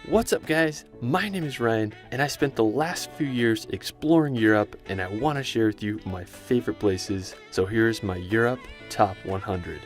What's up guys, my name is Ryan and I spent the last few years exploring Europe and I want to share with you my favorite places. So here's my Europe Top 100.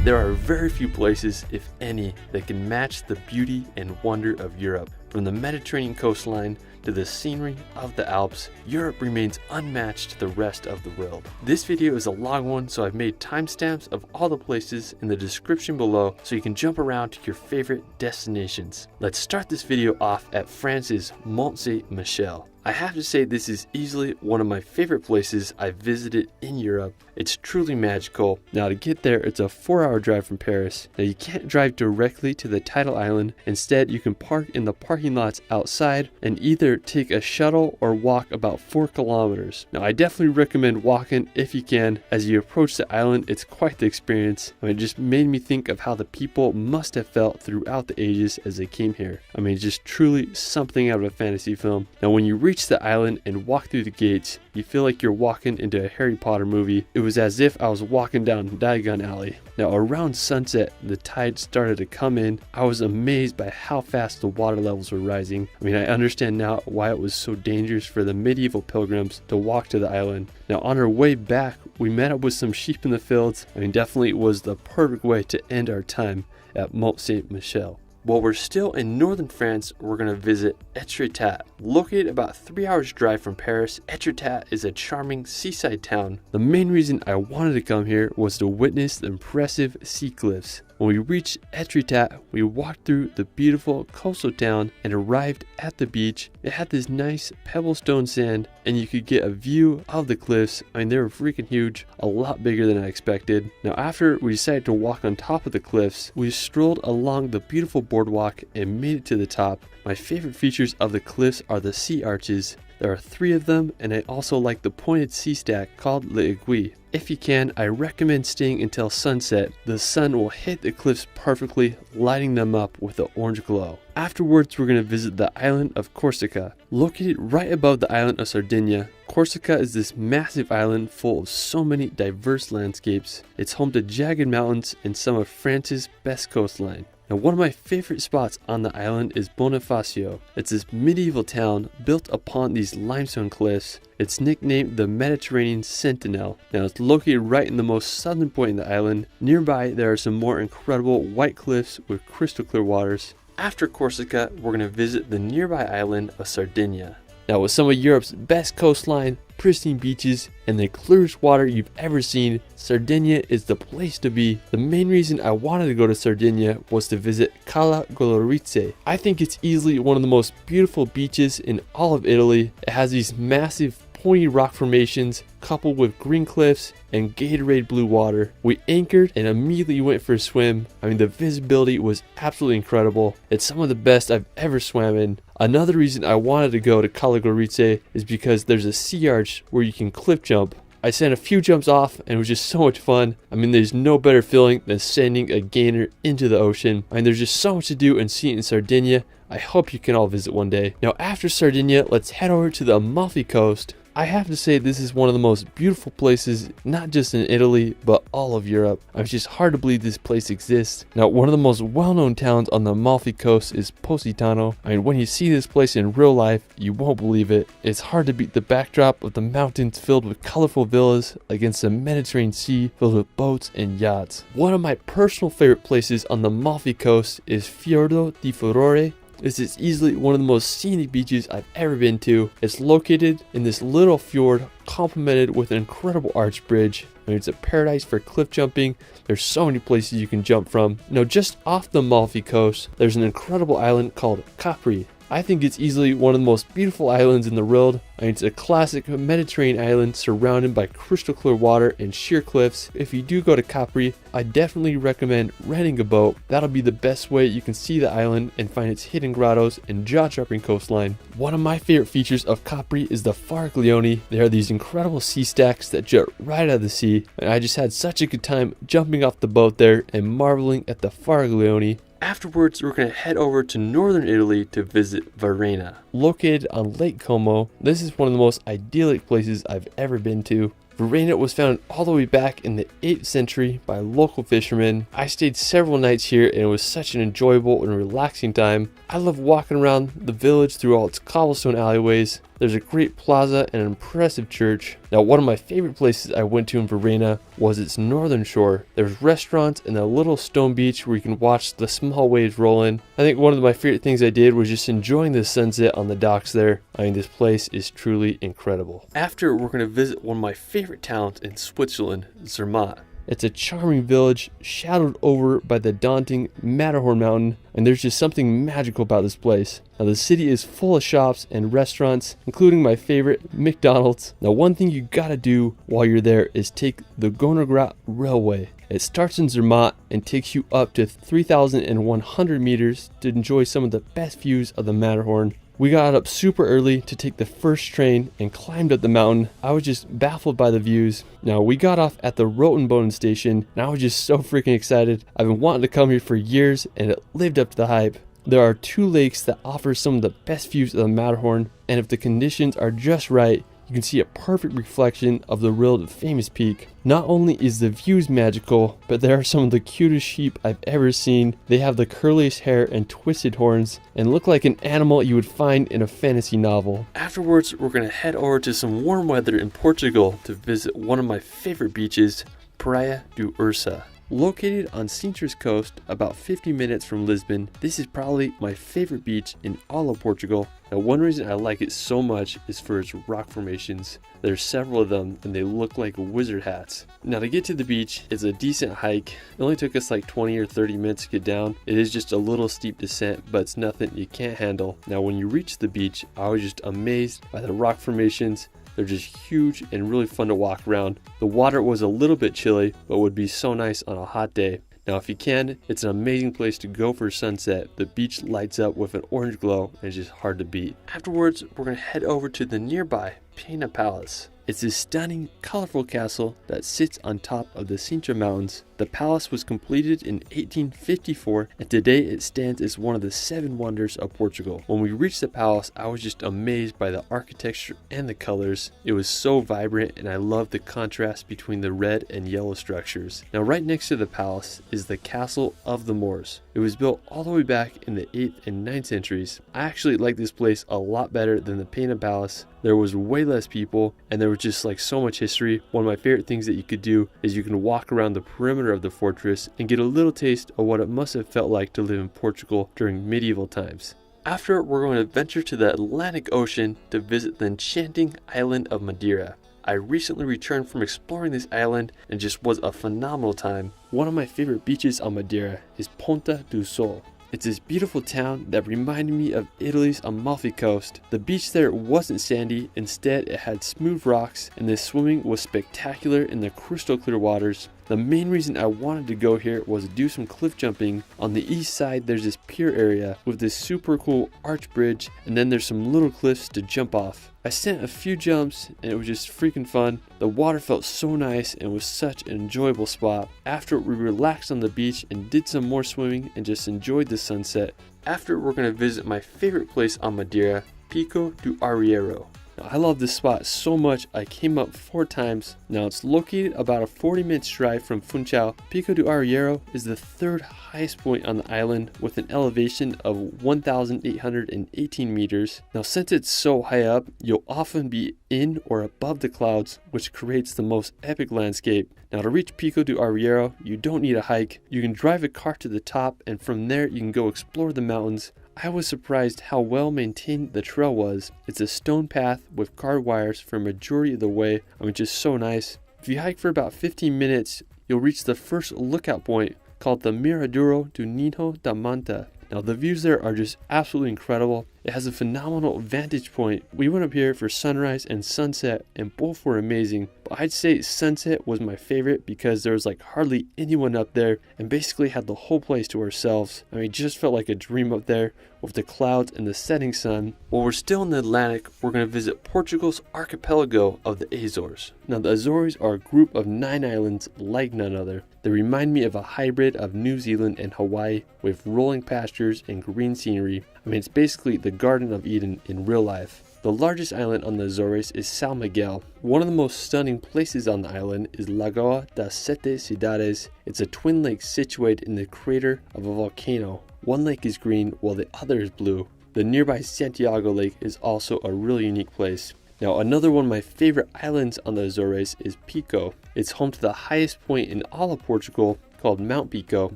There are very few places, if any, that can match the beauty and wonder of Europe. From the Mediterranean coastline to the scenery of the Alps, Europe remains unmatched to the rest of the world. This video is a long one, so I've made timestamps of all the places in the description below so you can jump around to your favorite destinations. Let's start this video off at France's Mont Saint-Michel. I have to say this is easily one of my favorite places I've visited in Europe. It's truly magical. Now to get there, it's a 4-hour drive from Paris. Now you can't drive directly to the tidal island. Instead, you can park in the parking lots outside and either take a shuttle or walk about 4 kilometers. Now I definitely recommend walking if you can. As you approach the island, it's quite the experience. It just made me think of how the people must have felt throughout the ages as they came here. Just truly something out of a fantasy film. Now when you reach the island and walk through the gates, you feel like you're walking into a Harry Potter movie. It was as if I was walking down Diagon Alley. Now around sunset, the tide started to come in. I was amazed by how fast the water levels were rising. I understand now why it was so dangerous for the medieval pilgrims to walk to the island. Now on our way back, we met up with some sheep in the fields. Definitely was the perfect way to end our time at Mont Saint-Michel. While we're still in northern France, we're going to visit Etretat. Located about 3 hours drive from Paris, Etretat is a charming seaside town. The main reason I wanted to come here was to witness the impressive sea cliffs. When we reached Etretat, we walked through the beautiful coastal town and arrived at the beach. It had this nice pebblestone sand and you could get a view of the cliffs. They were freaking huge, a lot bigger than I expected. Now after we decided to walk on top of the cliffs, we strolled along the beautiful boardwalk and made it to the top. My favorite features of the cliffs are the sea arches. There are 3 of them, and I also like the pointed sea stack called L'Aiguille. If you can, I recommend staying until sunset. The sun will hit the cliffs perfectly, lighting them up with an orange glow. Afterwards, we're going to visit the island of Corsica. Located right above the island of Sardinia, Corsica is this massive island full of so many diverse landscapes. It's home to jagged mountains and some of France's best coastline. Now one of my favorite spots on the island is Bonifacio. It's this medieval town built upon these limestone cliffs. It's nicknamed the Mediterranean Sentinel. Now it's located right in the most southern point of the island. Nearby there are some more incredible white cliffs with crystal clear waters. After Corsica, we're going to visit the nearby island of Sardinia. Now with some of Europe's best coastline, pristine beaches, and the clearest water you've ever seen, Sardinia is the place to be. The main reason I wanted to go to Sardinia was to visit Cala Golorizze. I think it's easily one of the most beautiful beaches in all of Italy. It has these massive pointy rock formations coupled with green cliffs and Gatorade blue water. We anchored and immediately went for a swim. The visibility was absolutely incredible. It's some of the best I've ever swam in. Another reason I wanted to go to Cala Golorizze is because there's a sea arch where you can cliff jump. I sent a few jumps off and it was just so much fun. There's no better feeling than sending a gainer into the ocean. There's just so much to do and see in Sardinia. I hope you can all visit one day. Now after Sardinia, let's head over to the Amalfi Coast. I have to say this is one of the most beautiful places, not just in Italy, but all of Europe. It's just hard to believe this place exists. Now, one of the most well-known towns on the Amalfi Coast is Positano. When you see this place in real life, you won't believe it. It's hard to beat the backdrop of the mountains filled with colorful villas against the Mediterranean Sea filled with boats and yachts. One of my personal favorite places on the Amalfi Coast is Fiordo di Furore. This is easily one of the most scenic beaches I've ever been to. It's located in this little fjord complemented with an incredible arch bridge. It's a paradise for cliff jumping. There's so many places you can jump from. Just off the Amalfi Coast, there's an incredible island called Capri. I think it's easily one of the most beautiful islands in the world. It's a classic Mediterranean island surrounded by crystal clear water and sheer cliffs. If you do go to Capri, I definitely recommend renting a boat. That'll be the best way you can see the island and find its hidden grottos and jaw-dropping coastline. One of my favorite features of Capri is the Faraglioni. There are these incredible sea stacks that jut right out of the sea, and I just had such a good time jumping off the boat there and marveling at the Faraglioni. Afterwards, we're going to head over to northern Italy to visit Varenna. Located on Lake Como, this is one of the most idyllic places I've ever been to. Varenna was founded all the way back in the 8th century by local fishermen. I stayed several nights here and it was such an enjoyable and relaxing time. I love walking around the village through all its cobblestone alleyways. There's a great plaza and an impressive church. Now, one of my favorite places I went to in Varenna was its northern shore. There's restaurants and a little stone beach where you can watch the small waves roll in. I think one of my favorite things I did was just enjoying the sunset on the docks there. I mean, this place is truly incredible. After, we're going to visit one of my favorite towns in Switzerland, Zermatt. It's a charming village shadowed over by the daunting Matterhorn mountain, and there's just something magical about this place. Now, the city is full of shops and restaurants, including my favorite, McDonald's. Now, one thing you gotta do while you're there is take the Gönnergrat Railway. It starts in Zermatt and takes you up to 3,100 meters to enjoy some of the best views of the Matterhorn. We got up super early to take the first train and climbed up the mountain. I was just baffled by the views. Now, we got off at the Rotenboden station and I was just so freaking excited. I've been wanting to come here for years and it lived up to the hype. There are 2 lakes that offer some of the best views of the Matterhorn, and if the conditions are just right, you can see a perfect reflection of the world famous peak. Not only is the views magical, but there are some of the cutest sheep I've ever seen. They have the curliest hair and twisted horns and look like an animal you would find in a fantasy novel. Afterwards, we're going to head over to some warm weather in Portugal to visit one of my favorite beaches, Praia do Ursa. Located on Sintra's coast, about 50 minutes from Lisbon, this is probably my favorite beach in all of Portugal. Now, one reason I like it so much is for its rock formations. There's several of them and they look like wizard hats. Now, to get to the beach, it's a decent hike. It only took us like 20 or 30 minutes to get down. It is just a little steep descent, but it's nothing you can't handle. Now, when you reach the beach, I was just amazed by the rock formations. They're just huge and really fun to walk around. The water was a little bit chilly, but would be so nice on a hot day. Now, if you can, it's an amazing place to go for sunset. The beach lights up with an orange glow and it's just hard to beat. Afterwards, we're going to head over to the nearby Pena Palace. It's this stunning, colorful castle that sits on top of the Sintra Mountains. The palace was completed in 1854 and today it stands as one of the 7 wonders of Portugal. When we reached the palace, I was just amazed by the architecture and the colors. It was so vibrant and I loved the contrast between the red and yellow structures. Now, right next to the palace is the Castle of the Moors. It was built all the way back in the 8th and 9th centuries. I actually like this place a lot better than the Pena Palace. There was way less people and there was just like so much history. One of my favorite things that you could do is you can walk around the perimeter of the fortress and get a little taste of what it must have felt like to live in Portugal during medieval times. After, we're going to venture to the Atlantic Ocean to visit the enchanting island of Madeira. I recently returned from exploring this island and just was a phenomenal time. One of my favorite beaches on Madeira is Ponta do Sol. It's this beautiful town that reminded me of Italy's Amalfi Coast. The beach there wasn't sandy, instead it had smooth rocks and the swimming was spectacular in the crystal clear waters. The main reason I wanted to go here was to do some cliff jumping. On the east side there's this pier area with this super cool arch bridge and then there's some little cliffs to jump off. I sent a few jumps and it was just freaking fun. The water felt so nice and was such an enjoyable spot. After, we relaxed on the beach and did some more swimming and just enjoyed the sunset. After, we're going to visit my favorite place on Madeira, Pico do Arriero. Now, I love this spot so much I came up 4 times. Now, it's located about a 40-minute drive from Funchal. Pico do Arriero is the 3rd highest point on the island with an elevation of 1,818 meters. Now, since it's so high up, you'll often be in or above the clouds, which creates the most epic landscape. Now, to reach Pico do Arriero, you don't need a hike. You can drive a car to the top and from there you can go explore the mountains. I was surprised how well maintained the trail was. It's a stone path with guard wires for a majority of the way. I mean, just so nice. If you hike for about 15 minutes, you'll reach the first lookout point called the Miradoro do Ninho da Manta. Now, the views there are just absolutely incredible. It has a phenomenal vantage point. We went up here for sunrise and sunset and both were amazing. But I'd say sunset was my favorite because there was like hardly anyone up there and basically had the whole place to ourselves. I mean, it just felt like a dream up there with the clouds and the setting sun. While we're still in the Atlantic, we're going to visit Portugal's archipelago of the Azores. Now, the Azores are a group of 9 islands like none other. They remind me of a hybrid of New Zealand and Hawaii with rolling pastures and green scenery. I mean, it's basically the Garden of Eden in real life. The largest island on the Azores is São Miguel. One of the most stunning places on the island is Lagoa das Sete Cidades. It's a twin lake situated in the crater of a volcano. One lake is green while the other is blue. The nearby Santiago Lake is also a really unique place. Now, another one of my favorite islands on the Azores is Pico. It's home to the highest point in all of Portugal, called Mount Pico.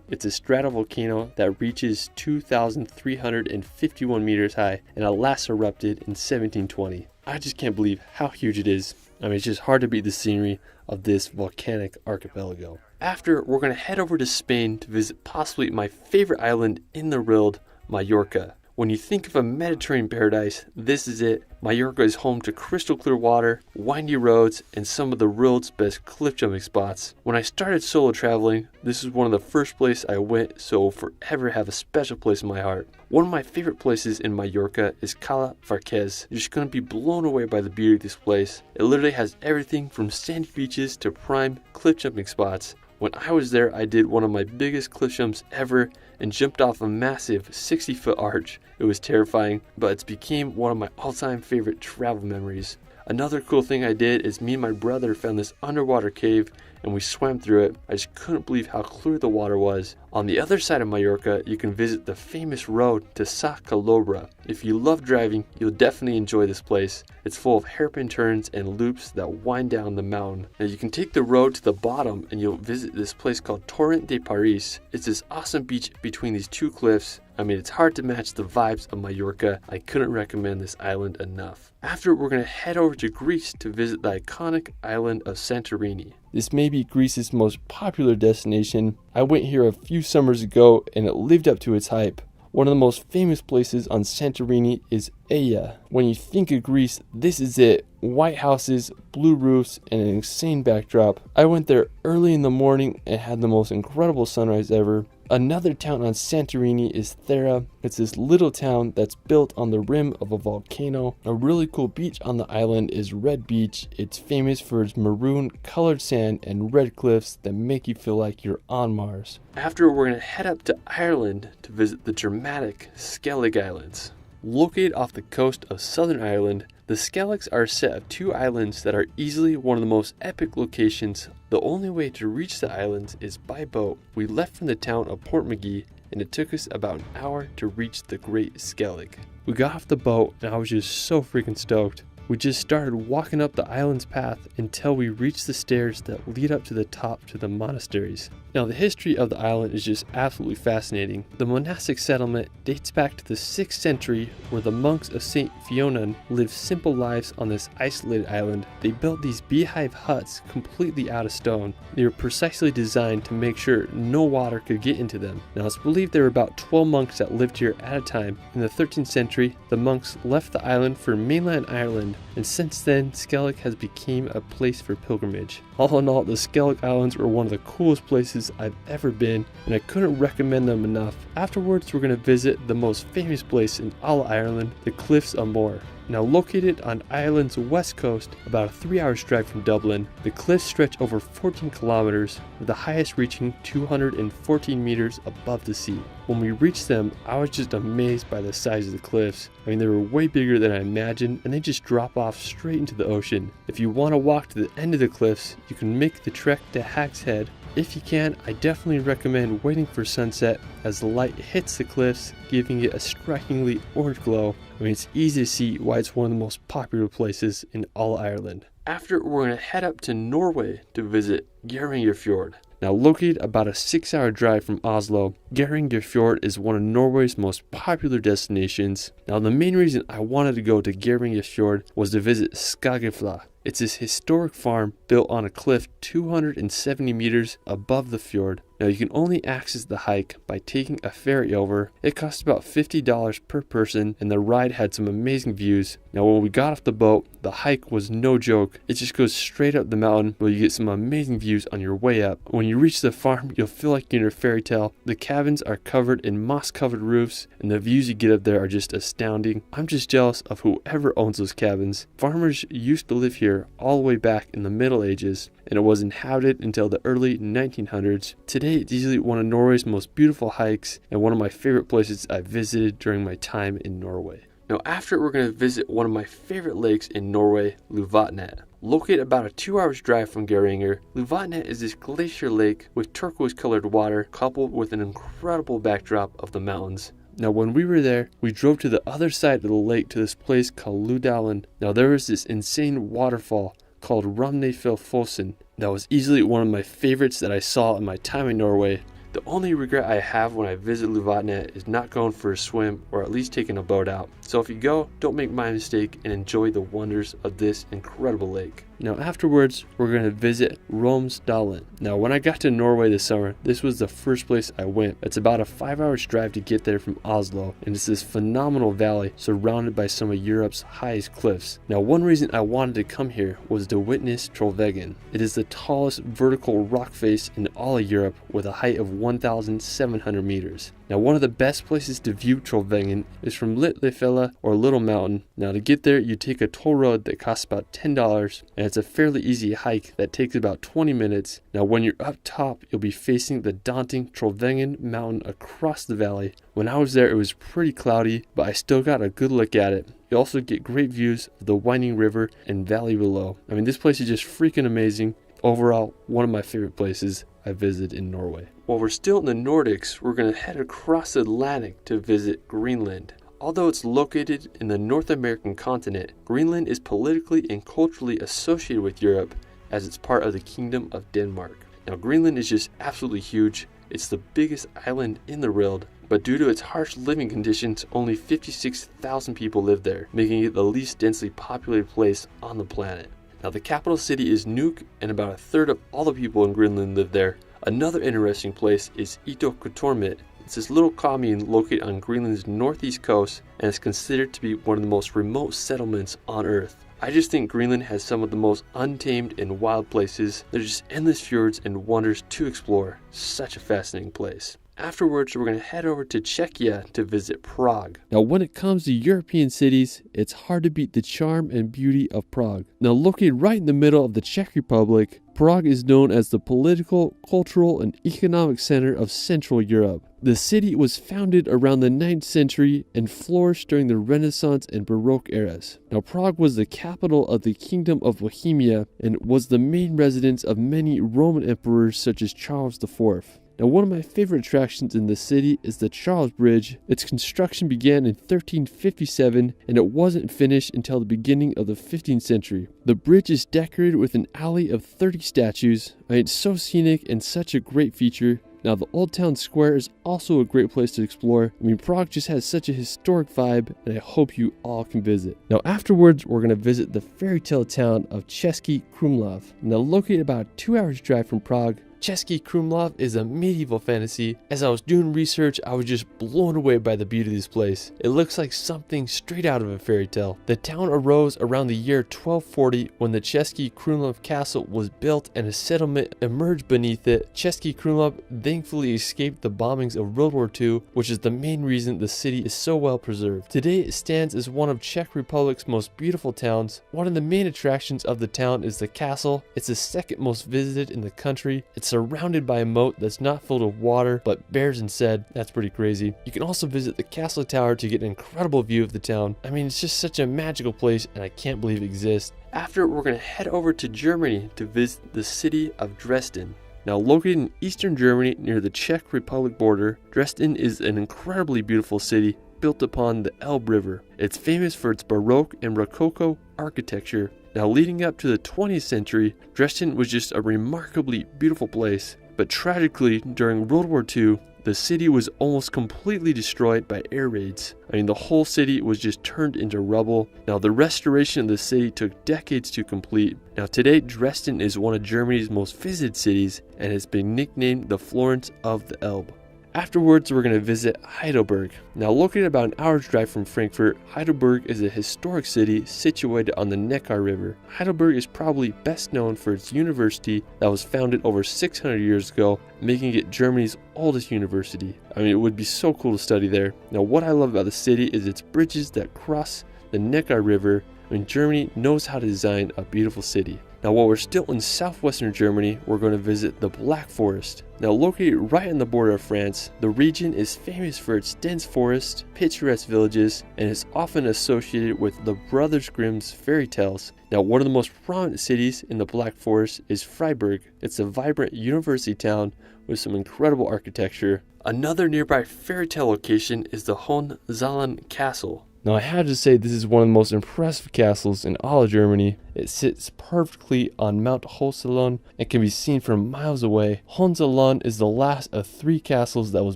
It's a stratovolcano that reaches 2,351 meters high and it last erupted in 1720. I just can't believe how huge it is. I mean, it's just hard to beat the scenery of this volcanic archipelago. After, we're going to head over to Spain to visit possibly my favorite island in the world, Mallorca. When you think of a Mediterranean paradise, this is it. Mallorca is home to crystal clear water, windy roads, and some of the world's best cliff jumping spots. When I started solo traveling, this is one of the first places I went, so will forever have a special place in my heart. One of my favorite places in Mallorca is Cala Farquez. You're just going to be blown away by the beauty of this place. It literally has everything from sandy beaches to prime cliff jumping spots. When I was there, I did one of my biggest cliff jumps ever and jumped off a massive 60-foot arch. It was terrifying, but it's became one of my all-time favorite travel memories. Another cool thing I did is me and my brother found this underwater cave and we swam through it. I just couldn't believe how clear the water was. On the other side of Mallorca, you can visit the famous road to Sa Calobra. If you love driving, you'll definitely enjoy this place. It's full of hairpin turns and loops that wind down the mountain. Now you can take the road to the bottom and you'll visit this place called Torrent de Paris. It's this awesome beach between these two cliffs. I mean, it's hard to match the vibes of Mallorca. I couldn't recommend this island enough. After, we're going to head over to Greece to visit the iconic island of Santorini. This may be Greece's most popular destination. I went here a few summers ago and it lived up to its hype. One of the most famous places on Santorini is Aia. When you think of Greece, this is it. White houses, blue roofs, and an insane backdrop. I went there early in the morning and had the most incredible sunrise ever. Another town on Santorini is Thera. It's this little town that's built on the rim of a volcano. A really cool beach on the island is Red Beach. It's famous for its maroon colored sand and red cliffs that make you feel like you're on Mars. After, we're going to head up to Ireland to visit the dramatic Skellig Islands. Located off the coast of Southern Ireland, the Skelligs are a set of two islands that are easily one of the most epic locations. The only way to reach the islands is by boat. We left from the town of Portmagee and it took us about an hour to reach the Great Skellig. We got off the boat and I was just so freaking stoked. We just started walking up the island's path until we reached the stairs that lead up to the top to the monasteries. Now, the history of the island is just absolutely fascinating. The monastic settlement dates back to the 6th century, where the monks of St. Fionnan lived simple lives on this isolated island. They built these beehive huts completely out of stone. They were precisely designed to make sure no water could get into them. Now, it's believed there were about 12 monks that lived here at a time. In the 13th century, the monks left the island for mainland Ireland, and since then, Skellig has become a place for pilgrimage. All in all, the Skellig Islands were one of the coolest places I've ever been, and I couldn't recommend them enough. Afterwards, we're going to visit the most famous place in all Ireland, the Cliffs of Moher. Now located on Ireland's west coast, about a 3-hour drive from Dublin, the cliffs stretch over 14 kilometers, with the highest reaching 214 meters above the sea. When we reached them, I was just amazed by the size of the cliffs. I mean, they were way bigger than I imagined, and they just drop off straight into the ocean. If you want to walk to the end of the cliffs, you can make the trek to Hag's Head. If you can, I definitely recommend waiting for sunset as the light hits the cliffs, giving it a strikingly orange glow. I mean, it's easy to see why it's one of the most popular places in all Ireland. After, we're going to head up to Norway to visit Geiranger. Now located about a 6-hour drive from Oslo, Geiranger is one of Norway's most popular destinations. Now the main reason I wanted to go to Geiranger was to visit Skagafla. It's this historic farm built on a cliff 270 meters above the fjord. Now you can only access the hike by taking a ferry over. It cost about $50 per person and the ride had some amazing views. Now when we got off the boat, the hike was no joke. It just goes straight up the mountain where you get some amazing views on your way up. When you reach the farm, you'll feel like you're in a fairy tale. The cabins are covered in moss-covered roofs and the views you get up there are just astounding. I'm just jealous of whoever owns those cabins. Farmers used to live here all the way back in the Middle Ages, and it was inhabited until the early 1900s. Today, it's easily one of Norway's most beautiful hikes and one of my favorite places I visited during my time in Norway. Now after, we're going to visit one of my favorite lakes in Norway, Lovatnet. Located about a 2 hours drive from Geiranger, Lovatnet is this glacier lake with turquoise colored water coupled with an incredible backdrop of the mountains. Now when we were there, we drove to the other side of the lake to this place called Ludalen. Now there was this insane waterfall called Ramnefjellfossen that was easily one of my favorites that I saw in my time in Norway. The only regret I have when I visit Lovatnet is not going for a swim or at least taking a boat out. So if you go, don't make my mistake and enjoy the wonders of this incredible lake. Now afterwards, we're going to visit Romsdalen. Now when I got to Norway this summer, this was the first place I went. It's about a 5 hours drive to get there from Oslo, and it's this phenomenal valley surrounded by some of Europe's highest cliffs. Now one reason I wanted to come here was to witness Trollveggen. It is the tallest vertical rock face in all of Europe with a height of 1,700 meters. Now one of the best places to view Trollveggen is from Litlefjella or Little Mountain. Now to get there, you take a toll road that costs about $10, and it's a fairly easy hike that takes about 20 minutes. Now when you're up top, you'll be facing the daunting Trollveggen mountain across the valley. When I was there, it was pretty cloudy, but I still got a good look at it. You also get great views of the winding river and valley below. I mean, this place is just freaking amazing. Overall, one of my favorite places I visited in Norway. While we're still in the Nordics, we're going to head across the Atlantic to visit Greenland. Although it's located in the North American continent, Greenland is politically and culturally associated with Europe as it's part of the Kingdom of Denmark. Now Greenland is just absolutely huge. It's the biggest island in the world, but due to its harsh living conditions, only 56,000 people live there, making it the least densely populated place on the planet. Now the capital city is Nuuk, and about a third of all the people in Greenland live there. Another interesting place is Ittoqqortoormiit. It's this little commune located on Greenland's northeast coast, and is considered to be one of the most remote settlements on Earth. I just think Greenland has some of the most untamed and wild places. There's just endless fjords and wonders to explore. Such a fascinating place. Afterwards, we're going to head over to Czechia to visit Prague. Now, when it comes to European cities, it's hard to beat the charm and beauty of Prague. Now, located right in the middle of the Czech Republic, Prague is known as the political, cultural, and economic center of Central Europe. The city was founded around the 9th century and flourished during the Renaissance and Baroque eras. Now, Prague was the capital of the Kingdom of Bohemia and was the main residence of many Roman emperors such as Charles IV. Now, one of my favorite attractions in the city is the Charles Bridge. Its construction began in 1357 and it wasn't finished until the beginning of the 15th century. The bridge is decorated with an alley of 30 statues. It's so scenic and such a great feature. Now, the Old Town Square is also a great place to explore. I mean, Prague just has such a historic vibe, and I hope you all can visit. Now, afterwards, we're going to visit the fairy tale town of Český Krumlov. Now, located about a 2 hours drive from Prague, Český Krumlov is a medieval fantasy. As I was doing research, I was just blown away by the beauty of this place. It looks like something straight out of a fairy tale. The town arose around the year 1240 when the Český Krumlov castle was built and a settlement emerged beneath it. Český Krumlov thankfully escaped the bombings of World War II, which is the main reason the city is so well preserved. Today it stands as one of Czech Republic's most beautiful towns. One of the main attractions of the town is the castle. It's the second most visited in the country. It's surrounded by a moat that's not filled with water but bears instead. That's pretty crazy. You can also visit the castle tower to get an incredible view of the town. I mean, it's just such a magical place and I can't believe it exists. After, we're going to head over to Germany to visit the city of Dresden. Now, located in eastern Germany near the Czech Republic border, Dresden is an incredibly beautiful city built upon the Elbe River. It's famous for its Baroque and Rococo architecture. Now, leading up to the 20th century, Dresden was just a remarkably beautiful place, but tragically, during World War II, the city was almost completely destroyed by air raids. I mean, the whole city was just turned into rubble. Now, the restoration of the city took decades to complete. Now, today, Dresden is one of Germany's most visited cities and has been nicknamed the Florence of the Elbe. Afterwards, we're going to visit Heidelberg. Now, located about an hour's drive from Frankfurt, Heidelberg is a historic city situated on the Neckar River. Heidelberg is probably best known for its university that was founded over 600 years ago, making it Germany's oldest university. I mean, it would be so cool to study there. Now, what I love about the city is its bridges that cross the Neckar River. I mean, Germany knows how to design a beautiful city. Now while we're still in southwestern Germany, we're going to visit the Black Forest. Now located right on the border of France, the region is famous for its dense forest, picturesque villages, and is often associated with the Brothers Grimm's fairy tales. Now one of the most prominent cities in the Black Forest is Freiburg. It's a vibrant university town with some incredible architecture. Another nearby fairy tale location is the Hohenzollern Castle. Now I have to say this is one of the most impressive castles in all of Germany. It sits perfectly on Mount Hohenzollern and can be seen from miles away. Hohenzollern is the last of 3 castles that was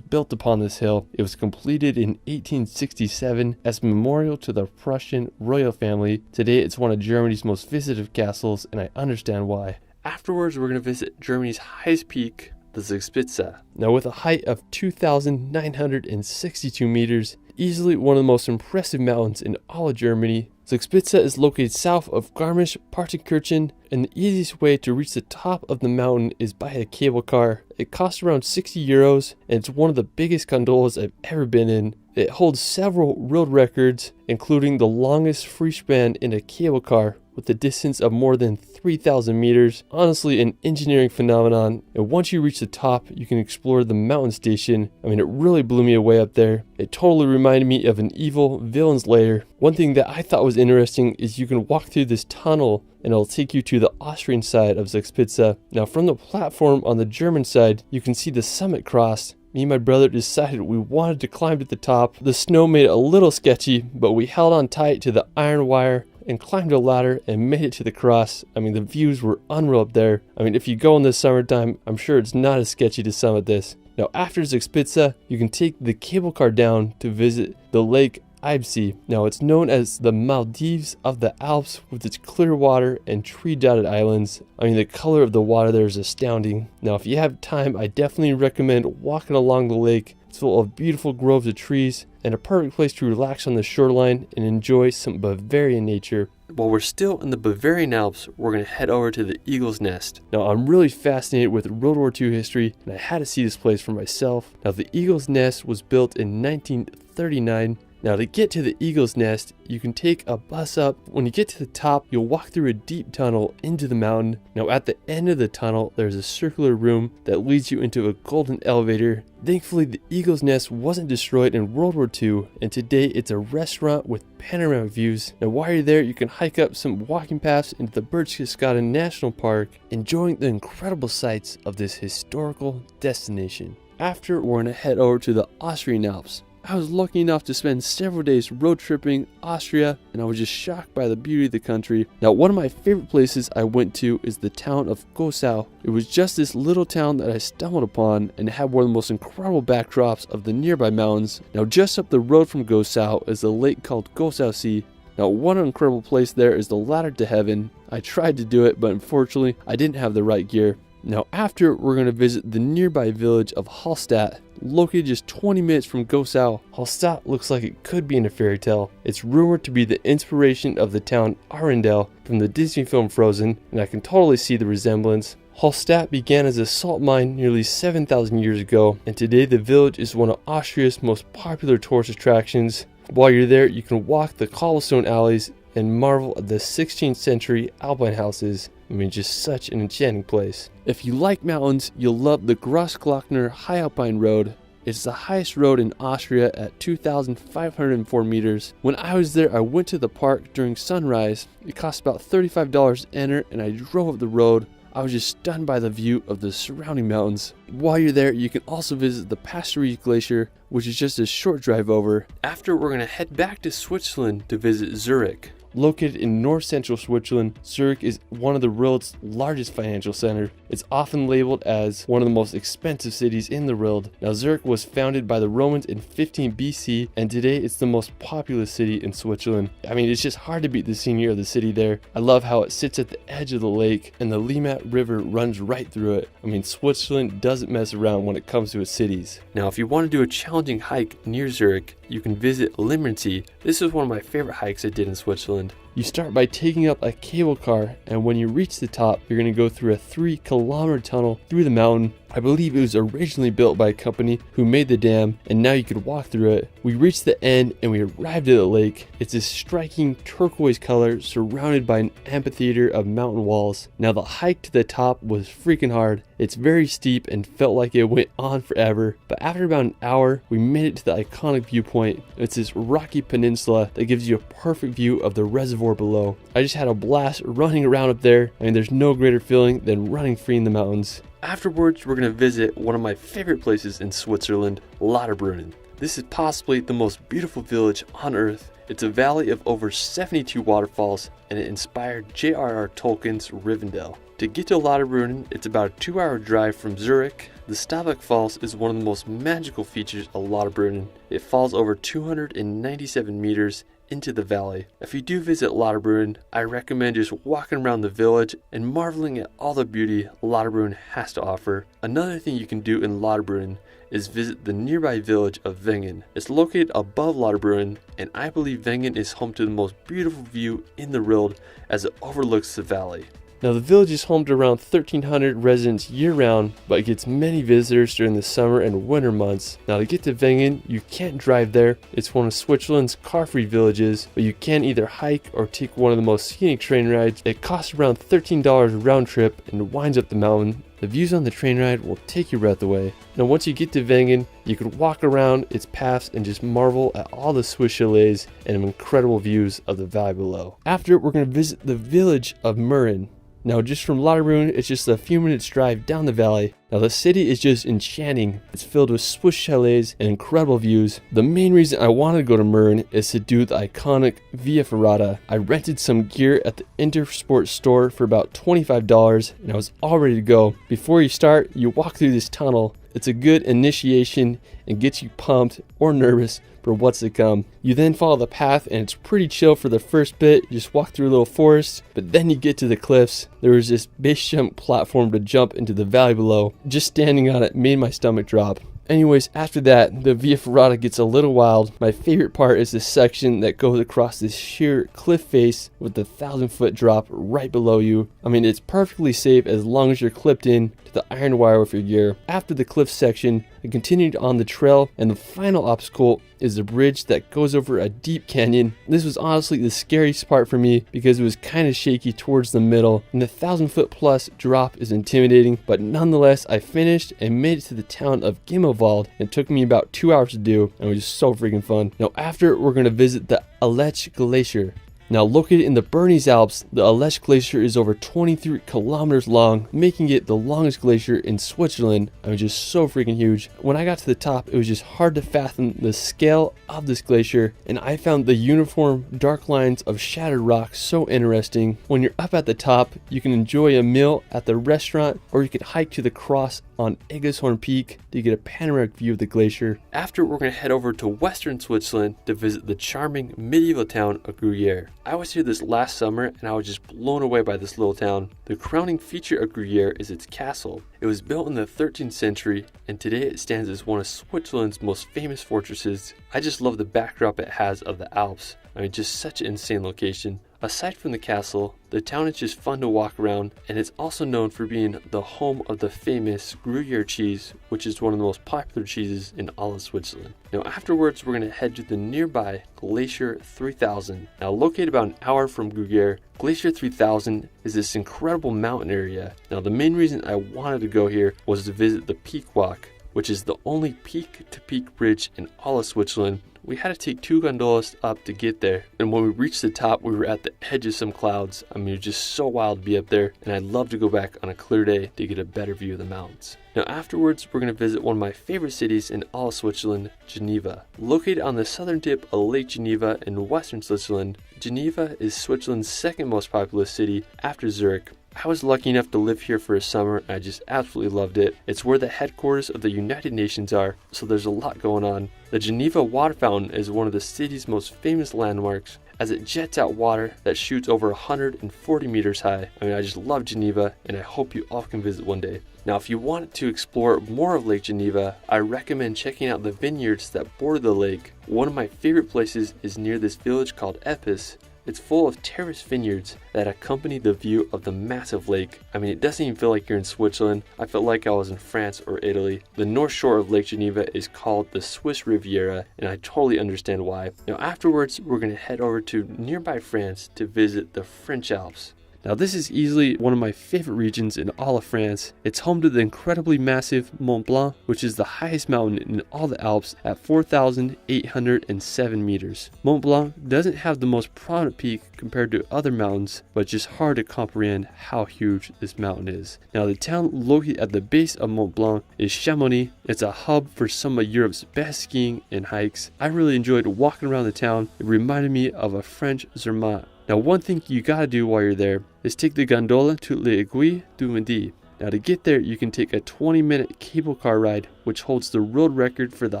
built upon this hill. It was completed in 1867 as a memorial to the Prussian royal family. Today it's one of Germany's most visited castles, and I understand why. Afterwards we're going to visit Germany's highest peak, the Zugspitze. Now with a height of 2,962 meters, easily one of the most impressive mountains in all of Germany, Zugspitze is located south of Garmisch-Partenkirchen, and the easiest way to reach the top of the mountain is by a cable car. It costs around 60 euros, and it's one of the biggest gondolas I've ever been in. It holds several world records, including the longest free span in a cable car, with a distance of more than 3,000 meters. Honestly, an engineering phenomenon. And once you reach the top, you can explore the mountain station. I mean, it really blew me away up there. It totally reminded me of an evil villain's lair. One thing that I thought was interesting is you can walk through this tunnel and it'll take you to the Austrian side of Zugspitze. Now from the platform on the German side, you can see the summit cross. Me and my brother decided we wanted to climb to the top. The snow made it a little sketchy, but we held on tight to the iron wire and climbed a ladder and made it to the cross. I mean, the views were unreal up there. I mean, if you go in the summertime, I'm sure it's not as sketchy to summit this. Now after Zugspitze, you can take the cable car down to visit the Lake Eibsee. Now it's known as the Maldives of the Alps with its clear water and tree-dotted islands. I mean, the color of the water there is astounding. Now if you have time, I definitely recommend walking along the lake. It's full of beautiful groves of trees and a perfect place to relax on the shoreline and enjoy some Bavarian nature. While we're still in the Bavarian Alps, we're going to head over to the Eagle's Nest. Now I'm really fascinated with World War II history, and I had to see this place for myself. Now the Eagle's Nest was built in 1939. Now to get to the Eagle's Nest, you can take a bus up. When you get to the top, you'll walk through a deep tunnel into the mountain. Now at the end of the tunnel, there's a circular room that leads you into a golden elevator. Thankfully, the Eagle's Nest wasn't destroyed in World War II, and today it's a restaurant with panoramic views. Now while you're there, you can hike up some walking paths into the Berchtesgaden National Park, enjoying the incredible sights of this historical destination. After, we're going to head over to the Austrian Alps. I was lucky enough to spend several days road tripping Austria, and I was just shocked by the beauty of the country. Now one of my favorite places I went to is the town of Gossau. It was just this little town that I stumbled upon, and it had one of the most incredible backdrops of the nearby mountains. Now just up the road from Gossau is a lake called Gossausee. Now one incredible place there is the ladder to heaven. I tried to do it, but unfortunately I didn't have the right gear. Now after, we're going to visit the nearby village of Hallstatt. Located just 20 minutes from Gossau, Hallstatt looks like it could be in a fairy tale. It's rumored to be the inspiration of the town Arendelle from the Disney film Frozen, and I can totally see the resemblance. Hallstatt began as a salt mine nearly 7,000 years ago, and today the village is one of Austria's most popular tourist attractions. While you're there, you can walk the cobblestone alleys and marvel at the 16th century Alpine houses. I mean, just such an enchanting place. If you like mountains, you'll love the Grossglockner High Alpine Road. It's the highest road in Austria at 2,504 meters. When I was there, I went to the park during sunrise. It cost about $35 to enter, and I drove up the road. I was just stunned by the view of the surrounding mountains. While you're there, you can also visit the Pastorius Glacier, which is just a short drive over. After, we're going to head back to Switzerland to visit Zurich. Located in north-central Switzerland, Zurich is one of the world's largest financial center. It's often labeled as one of the most expensive cities in the world. Now, Zurich was founded by the Romans in 15 BC, and today it's the most populous city in Switzerland. I mean, it's just hard to beat the scenery of the city there. I love how it sits at the edge of the lake, and the Limmat River runs right through it. I mean, Switzerland doesn't mess around when it comes to its cities. Now, if you want to do a challenging hike near Zurich, you can visit Limmernsee. This is one of my favorite hikes I did in Switzerland. You start by taking up a cable car, and when you reach the top, you're going to go through a 3-kilometer tunnel through the mountain. I believe it was originally built by a company who made the dam, and now you could walk through it. We reached the end and we arrived at the lake. It's this striking turquoise color surrounded by an amphitheater of mountain walls. Now the hike to the top was freaking hard. It's very steep and felt like it went on forever, but after about an hour, we made it to the iconic viewpoint. It's this rocky peninsula that gives you a perfect view of the reservoir below. I just had a blast running around up there. I mean, there's no greater feeling than running free in the mountains. Afterwards, we're going to visit one of my favorite places in Switzerland, Lauterbrunnen. This is possibly the most beautiful village on earth. It's a valley of over 72 waterfalls, and it inspired J.R.R. Tolkien's Rivendell. To get to Lauterbrunnen, it's about a 2-hour drive from Zurich. The Stavik Falls is one of the most magical features of Lauterbrunnen. It falls over 297 meters into the valley. If you do visit Lauterbrunnen, I recommend just walking around the village and marveling at all the beauty Lauterbrunnen has to offer. Another thing you can do in Lauterbrunnen is visit the nearby village of Wengen. It's located above Lauterbrunnen, and I believe Wengen is home to the most beautiful view in the world as it overlooks the valley. Now the village is home to around 1,300 residents year-round, but it gets many visitors during the summer and winter months. Now to get to Wengen, you can't drive there. It's one of Switzerland's car-free villages, but you can either hike or take one of the most scenic train rides. It costs around $13 round trip and winds up the mountain. The views on the train ride will take your breath away. Now once you get to Wengen, you can walk around its paths and just marvel at all the Swiss chalets and incredible views of the valley below. After, we're going to visit the village of Mürren. Now just from Lauterbrunnen, it's just a few minutes drive down the valley. Now the city is just enchanting. It's filled with Swiss chalets and incredible views. The main reason I wanted to go to Mürren is to do the iconic Via Ferrata. I rented some gear at the Intersport store for about $25 and I was all ready to go. Before you start, you walk through this tunnel. It's a good initiation and gets you pumped or nervous for what's to come. You then follow the path and it's pretty chill for the first bit. You just walk through a little forest, but then you get to the cliffs. There was this base jump platform to jump into the valley below. Just standing on it made my stomach drop. Anyways, after that, the Via Ferrata gets a little wild. My favorite part is this section that goes across this sheer cliff face with the 1,000-foot drop right below you. I mean, it's perfectly safe as long as you're clipped in to the iron wire with your gear. After the cliff section, I continued on the trail, and the final obstacle is the bridge that goes over a deep canyon. This was honestly the scariest part for me because it was kind of shaky towards the middle, and the 1,000-foot plus drop is intimidating, but nonetheless, I finished and made it to the town of Gimmelwald. It took me about 2 hours to do, and it was just so freaking fun. Now after, we're going to visit the Aletsch Glacier. Now located in the Bernese Alps, the Aletsch Glacier is over 23 kilometers long, making it the longest glacier in Switzerland. I mean, just so freaking huge. When I got to the top, it was just hard to fathom the scale of this glacier, and I found the uniform dark lines of shattered rock so interesting. When you're up at the top, you can enjoy a meal at the restaurant, or you could hike to the cross on Egeshorn Peak to get a panoramic view of the glacier. After, we're going to head over to western Switzerland to visit the charming medieval town of Gruyere. I was here this last summer and I was just blown away by this little town. The crowning feature of Gruyere is its castle. It was built in the 13th century and today it stands as one of Switzerland's most famous fortresses. I just love the backdrop it has of the Alps. I mean, just such an insane location. Aside from the castle, the town is just fun to walk around, and it's also known for being the home of the famous Gruyere cheese, which is one of the most popular cheeses in all of Switzerland. Now afterwards, we're going to head to the nearby Glacier 3000. Now located about an hour from Gruyere, Glacier 3000 is this incredible mountain area. Now the main reason I wanted to go here was to visit the Peak Walk, which is the only peak-to-peak bridge in all of Switzerland. We had to take 2 gondolas up to get there, and when we reached the top, we were at the edge of some clouds. I mean, it was just so wild to be up there, and I'd love to go back on a clear day to get a better view of the mountains. Now afterwards, we're going to visit one of my favorite cities in all of Switzerland, Geneva. Located on the southern tip of Lake Geneva in western Switzerland, Geneva is Switzerland's second most populous city after Zurich. I was lucky enough to live here for a summer and I just absolutely loved it. It's where the headquarters of the United Nations are, so there's a lot going on. The Geneva Water Fountain is one of the city's most famous landmarks as it jets out water that shoots over 140 meters high. I mean, I just love Geneva and I hope you all can visit one day. Now, if you want to explore more of Lake Geneva, I recommend checking out the vineyards that border the lake. One of my favorite places is near this village called Epis. It's full of terraced vineyards that accompany the view of the massive lake. I mean, it doesn't even feel like you're in Switzerland. I felt like I was in France or Italy. The north shore of Lake Geneva is called the Swiss Riviera, and I totally understand why. Now afterwards, we're going to head over to nearby France to visit the French Alps. Now this is easily one of my favorite regions in all of France. It's home to the incredibly massive Mont Blanc, which is the highest mountain in all the Alps at 4,807 meters. Mont Blanc doesn't have the most prominent peak compared to other mountains, but it's just hard to comprehend how huge this mountain is. Now the town located at the base of Mont Blanc is Chamonix. It's a hub for some of Europe's best skiing and hikes. I really enjoyed walking around the town. It reminded me of a French Zermatt. Now one thing you gotta do while you're there is take the gondola to Les Aiguilles du Midi. Now to get there, you can take a 20-minute cable car ride, which holds the world record for the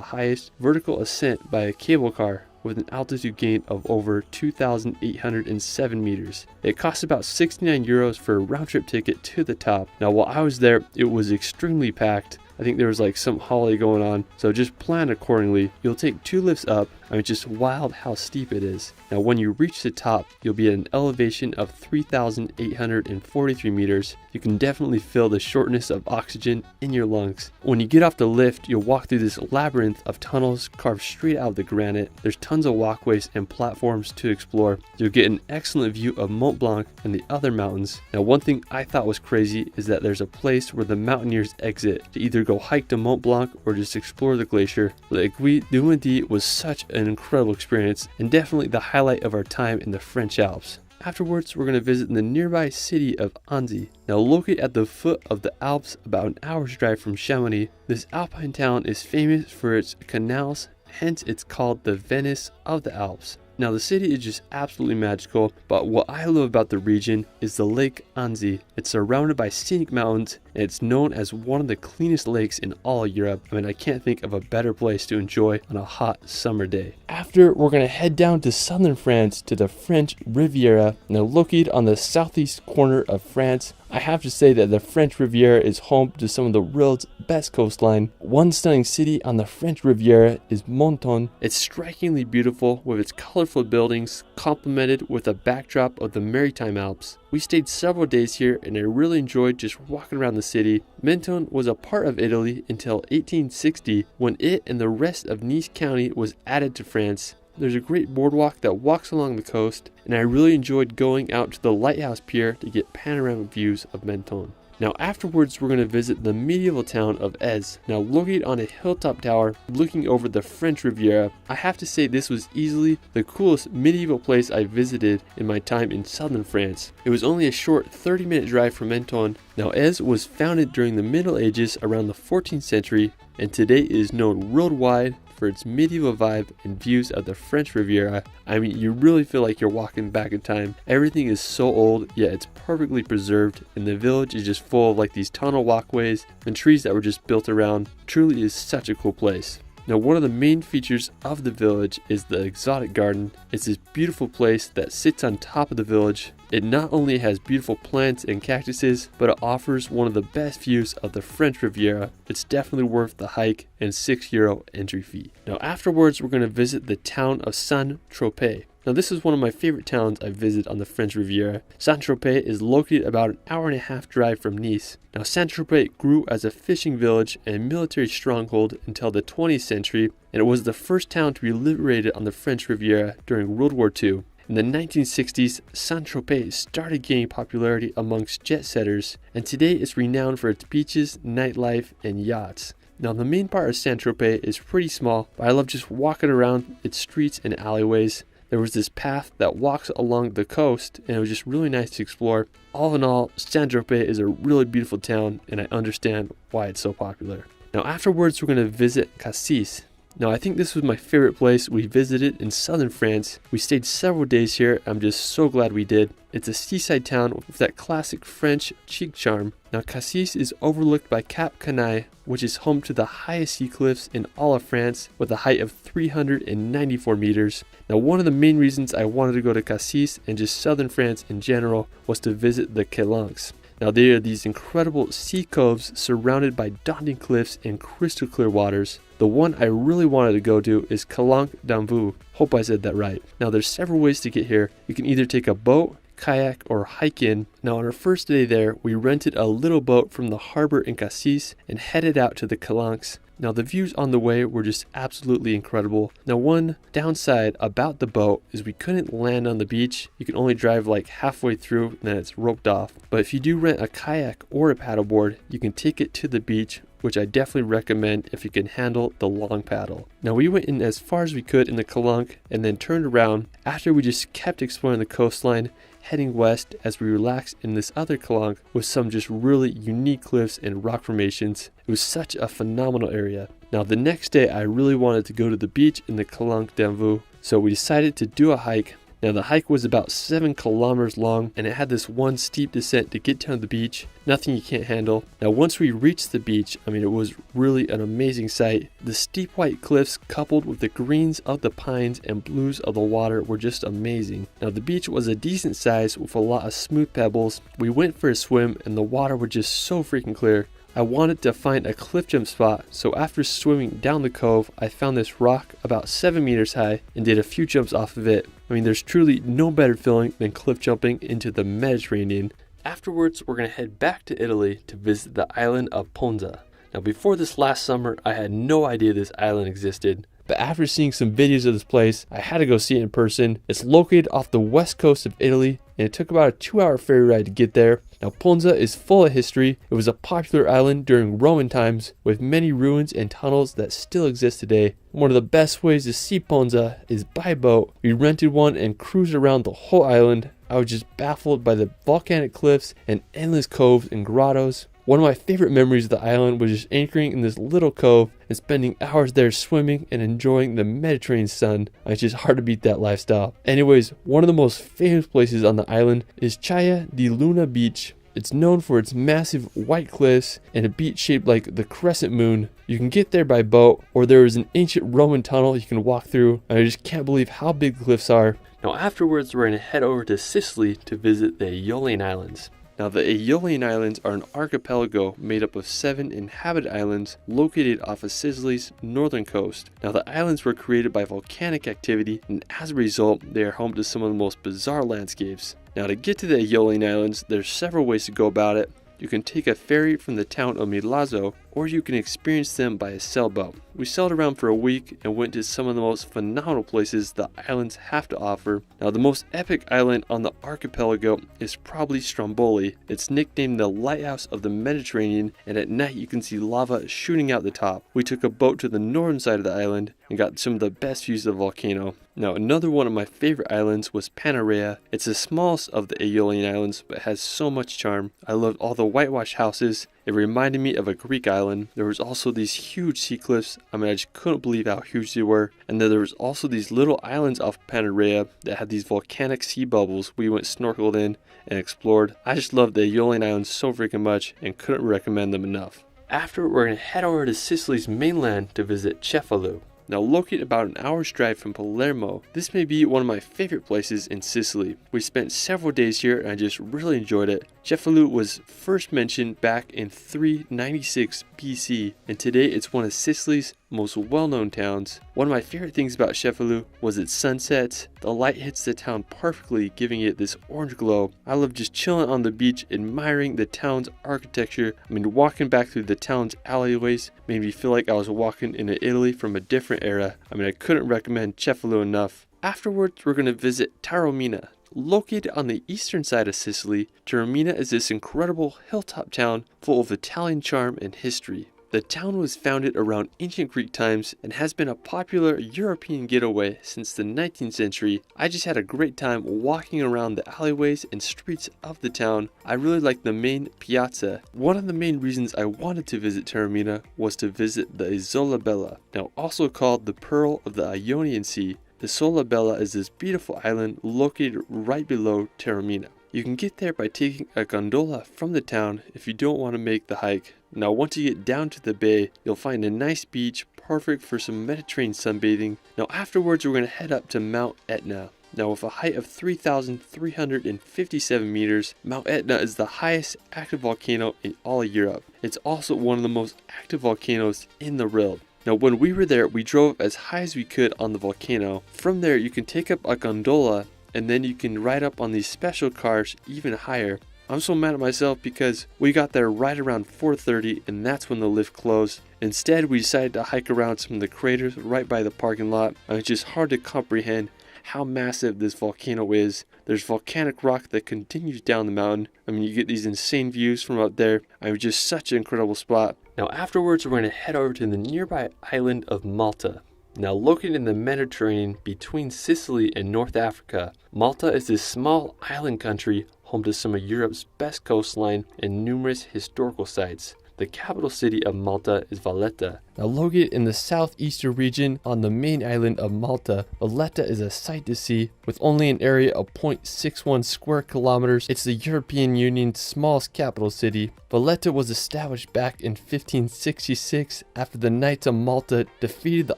highest vertical ascent by a cable car with an altitude gain of over 2,807 meters. It costs about 69 euros for a round trip ticket to the top. Now while I was there, it was extremely packed. I think there was like some holiday going on, so just plan accordingly. You'll take 2 lifts up. I mean, it's just wild how steep it is. Now when you reach the top, you'll be at an elevation of 3,843 meters. You can definitely feel the shortness of oxygen in your lungs. When you get off the lift, you'll walk through this labyrinth of tunnels carved straight out of the granite. There's tons of walkways and platforms to explore. You'll get an excellent view of Mont Blanc and the other mountains. Now one thing I thought was crazy is that there's a place where the mountaineers exit to either go hike to Mont Blanc or just explore the glacier. Les Aiguilles du Midi was such an incredible experience and definitely the highlight of our time in the French Alps. Afterwards, we're going to visit the nearby city of Annecy. Now located at the foot of the Alps, about an hour's drive from Chamonix, this alpine town is famous for its canals, hence it's called the Venice of the Alps. Now the city is just absolutely magical, but what I love about the region is the Lake Annecy. It's surrounded by scenic mountains, and it's known as one of the cleanest lakes in all Europe. I mean, I can't think of a better place to enjoy on a hot summer day. After, we're going to head down to southern France to the French Riviera. Now located on the southeast corner of France, I have to say that the French Riviera is home to some of the world's best coastline. One stunning city on the French Riviera is Menton. It's strikingly beautiful with its colorful buildings complemented with a backdrop of the Maritime Alps. We stayed several days here and I really enjoyed just walking around the city. Menton was a part of Italy until 1860 when it and the rest of Nice County was added to France. There's a great boardwalk that walks along the coast, and I really enjoyed going out to the lighthouse pier to get panoramic views of Menton. Now afterwards, we're going to visit the medieval town of Èze. Now located on a hilltop tower looking over the French Riviera, I have to say this was easily the coolest medieval place I visited in my time in southern France. It was only a short 30-minute drive from Menton. Now Èze was founded during the Middle Ages around the 14th century, and today is known worldwide for its medieval vibe and views of the French Riviera. I mean, you really feel like you're walking back in time. Everything is so old, yet it's perfectly preserved, and the village is just full of like these tunnel walkways and trees that were just built around. Truly is such a cool place. Now one of the main features of the village is the exotic garden. It's this beautiful place that sits on top of the village. It not only has beautiful plants and cactuses, but it offers one of the best views of the French Riviera. It's definitely worth the hike and €6 entry fee. Now afterwards, we're going to visit the town of Saint-Tropez. Now this is one of my favorite towns I visited on the French Riviera. Saint-Tropez is located about an hour-and-a-half drive from Nice. Now Saint-Tropez grew as a fishing village and military stronghold until the 20th century, and it was the first town to be liberated on the French Riviera during World War II. In the 1960s, Saint-Tropez started gaining popularity amongst jet setters, and today it's renowned for its beaches, nightlife, and yachts. Now the main part of Saint-Tropez is pretty small, but I love just walking around its streets and alleyways. There was this path that walks along the coast, and it was just really nice to explore. All in all, Saint-Tropez is a really beautiful town, and I understand why it's so popular. Now afterwards, we're going to visit Cassis. Now I think this was my favorite place we visited in southern France. We stayed several days here. I'm just so glad we did. It's a seaside town with that classic French chic charm. Now Cassis is overlooked by Cap Canaille, which is home to the highest sea cliffs in all of France with a height of 394 meters. Now one of the main reasons I wanted to go to Cassis and just southern France in general was to visit the Calanques. Now they are these incredible sea coves surrounded by daunting cliffs and crystal clear waters. The one I really wanted to go to is Calanque d'Anvou. Hope I said that right. Now there's several ways to get here. You can either take a boat, kayak, or hike in. Now on our first day there, we rented a little boat from the harbor in Cassis and headed out to the Calanques. Now the views on the way were just absolutely incredible. Now one downside about the boat is we couldn't land on the beach. You can only drive like halfway through and then it's roped off. But if you do rent a kayak or a paddleboard, you can take it to the beach, which I definitely recommend if you can handle the long paddle. Now we went in as far as we could in the Calanque and then turned around after we just kept exploring the coastline, heading west as we relaxed in this other Calanque with some just really unique cliffs and rock formations. It was such a phenomenal area. Now the next day I really wanted to go to the beach in the Calanque d'Anvou, so we decided to do a hike. Now the hike was about 7 kilometers long and it had this one steep descent to get down to the beach. Nothing you can't handle. Now once we reached the beach, it was really an amazing sight. The steep white cliffs coupled with the greens of the pines and blues of the water were just amazing. Now the beach was a decent size with a lot of smooth pebbles. We went for a swim and the water was just so freaking clear. I wanted to find a cliff jump spot, so after swimming down the cove, I found this rock about 7 meters high and did a few jumps off of it. There's truly no better feeling than cliff jumping into the Mediterranean. Afterwards, we're going to head back to Italy to visit the island of Ponza. Now before this last summer, I had no idea this island existed. But after seeing some videos of this place, I had to go see it in person. It's located off the west coast of Italy, and it took about a 2-hour ferry ride to get there. Now Ponza is full of history. It was a popular island during Roman times with many ruins and tunnels that still exist today. One of the best ways to see Ponza is by boat. We rented one and cruised around the whole island. I was just baffled by the volcanic cliffs and endless coves and grottos. One of my favorite memories of the island was just anchoring in this little cove and spending hours there swimming and enjoying the Mediterranean sun. It's just hard to beat that lifestyle. Anyways, one of the most famous places on the island is Chaya di Luna Beach. It's known for its massive white cliffs and a beach shaped like the crescent moon. You can get there by boat, or there is an ancient Roman tunnel you can walk through. I just can't believe how big the cliffs are. Now afterwards, we're going to head over to Sicily to visit the Aeolian Islands. Now the Aeolian Islands are an archipelago made up of 7 inhabited islands located off of Sicily's northern coast. Now the islands were created by volcanic activity, and as a result they are home to some of the most bizarre landscapes. Now to get to the Aeolian Islands, there's several ways to go about it. You can take a ferry from the town of Milazzo, or you can experience them by a sailboat. We sailed around for a week and went to some of the most phenomenal places the islands have to offer. Now the most epic island on the archipelago is probably Stromboli. It's nicknamed the lighthouse of the Mediterranean, and at night you can see lava shooting out the top. We took a boat to the northern side of the island and got some of the best views of the volcano. Now another one of my favorite islands was Panarea. It's the smallest of the Aeolian Islands but has so much charm. I loved all the whitewashed houses. It reminded me of a Greek island. There was also these huge sea cliffs. I just couldn't believe how huge they were. And then there was also these little islands off Panarea that had these volcanic sea bubbles we went snorkeled in and explored. I just loved the Aeolian Islands so freaking much and couldn't recommend them enough. After, we're going to head over to Sicily's mainland to visit Cefalù. Now located about an hour's drive from Palermo, this may be one of my favorite places in Sicily. We spent several days here and I just really enjoyed it. Cefalù was first mentioned back in 396 BC, and today it's one of Sicily's most well-known towns. One of my favorite things about Cefalù was its sunsets. The light hits the town perfectly, giving it this orange glow. I love just chilling on the beach, admiring the town's architecture. Walking back through the town's alleyways made me feel like I was walking into Italy from a different era. I couldn't recommend Cefalù enough. Afterwards, we're going to visit Taormina. Located on the eastern side of Sicily, Taormina is this incredible hilltop town full of Italian charm and history. The town was founded around ancient Greek times and has been a popular European getaway since the 19th century. I just had a great time walking around the alleyways and streets of the town. I really liked the main piazza. One of the main reasons I wanted to visit Taormina was to visit the Isola Bella, now also called the Pearl of the Ionian Sea. The Isola Bella is this beautiful island located right below Taormina. You can get there by taking a gondola from the town if you don't want to make the hike. Now once you get down to the bay, you'll find a nice beach perfect for some Mediterranean sunbathing. Now afterwards we're going to head up to Mount Etna. Now, with a height of 3,357 meters, Mount Etna is the highest active volcano in all of Europe. It's also one of the most active volcanoes in the world. Now, when we were there, we drove as high as we could on the volcano. From there, you can take up a gondola, and then you can ride up on these special cars even higher. I'm so mad at myself because we got there right around 4:30, and that's when the lift closed. Instead, we decided to hike around some of the craters right by the parking lot. It's just hard to comprehend how massive this volcano is. There's volcanic rock that continues down the mountain. You get these insane views from up there. Just such an incredible spot. Now, afterwards, we're going to head over to the nearby island of Malta. Now, located in the Mediterranean between Sicily and North Africa, Malta is this small island country home to some of Europe's best coastline and numerous historical sites. The capital city of Malta is Valletta. Now, located in the southeastern region on the main island of Malta, Valletta is a sight to see. With only an area of 0.61 square kilometers, it's the European Union's smallest capital city. Valletta was established back in 1566 after the Knights of Malta defeated the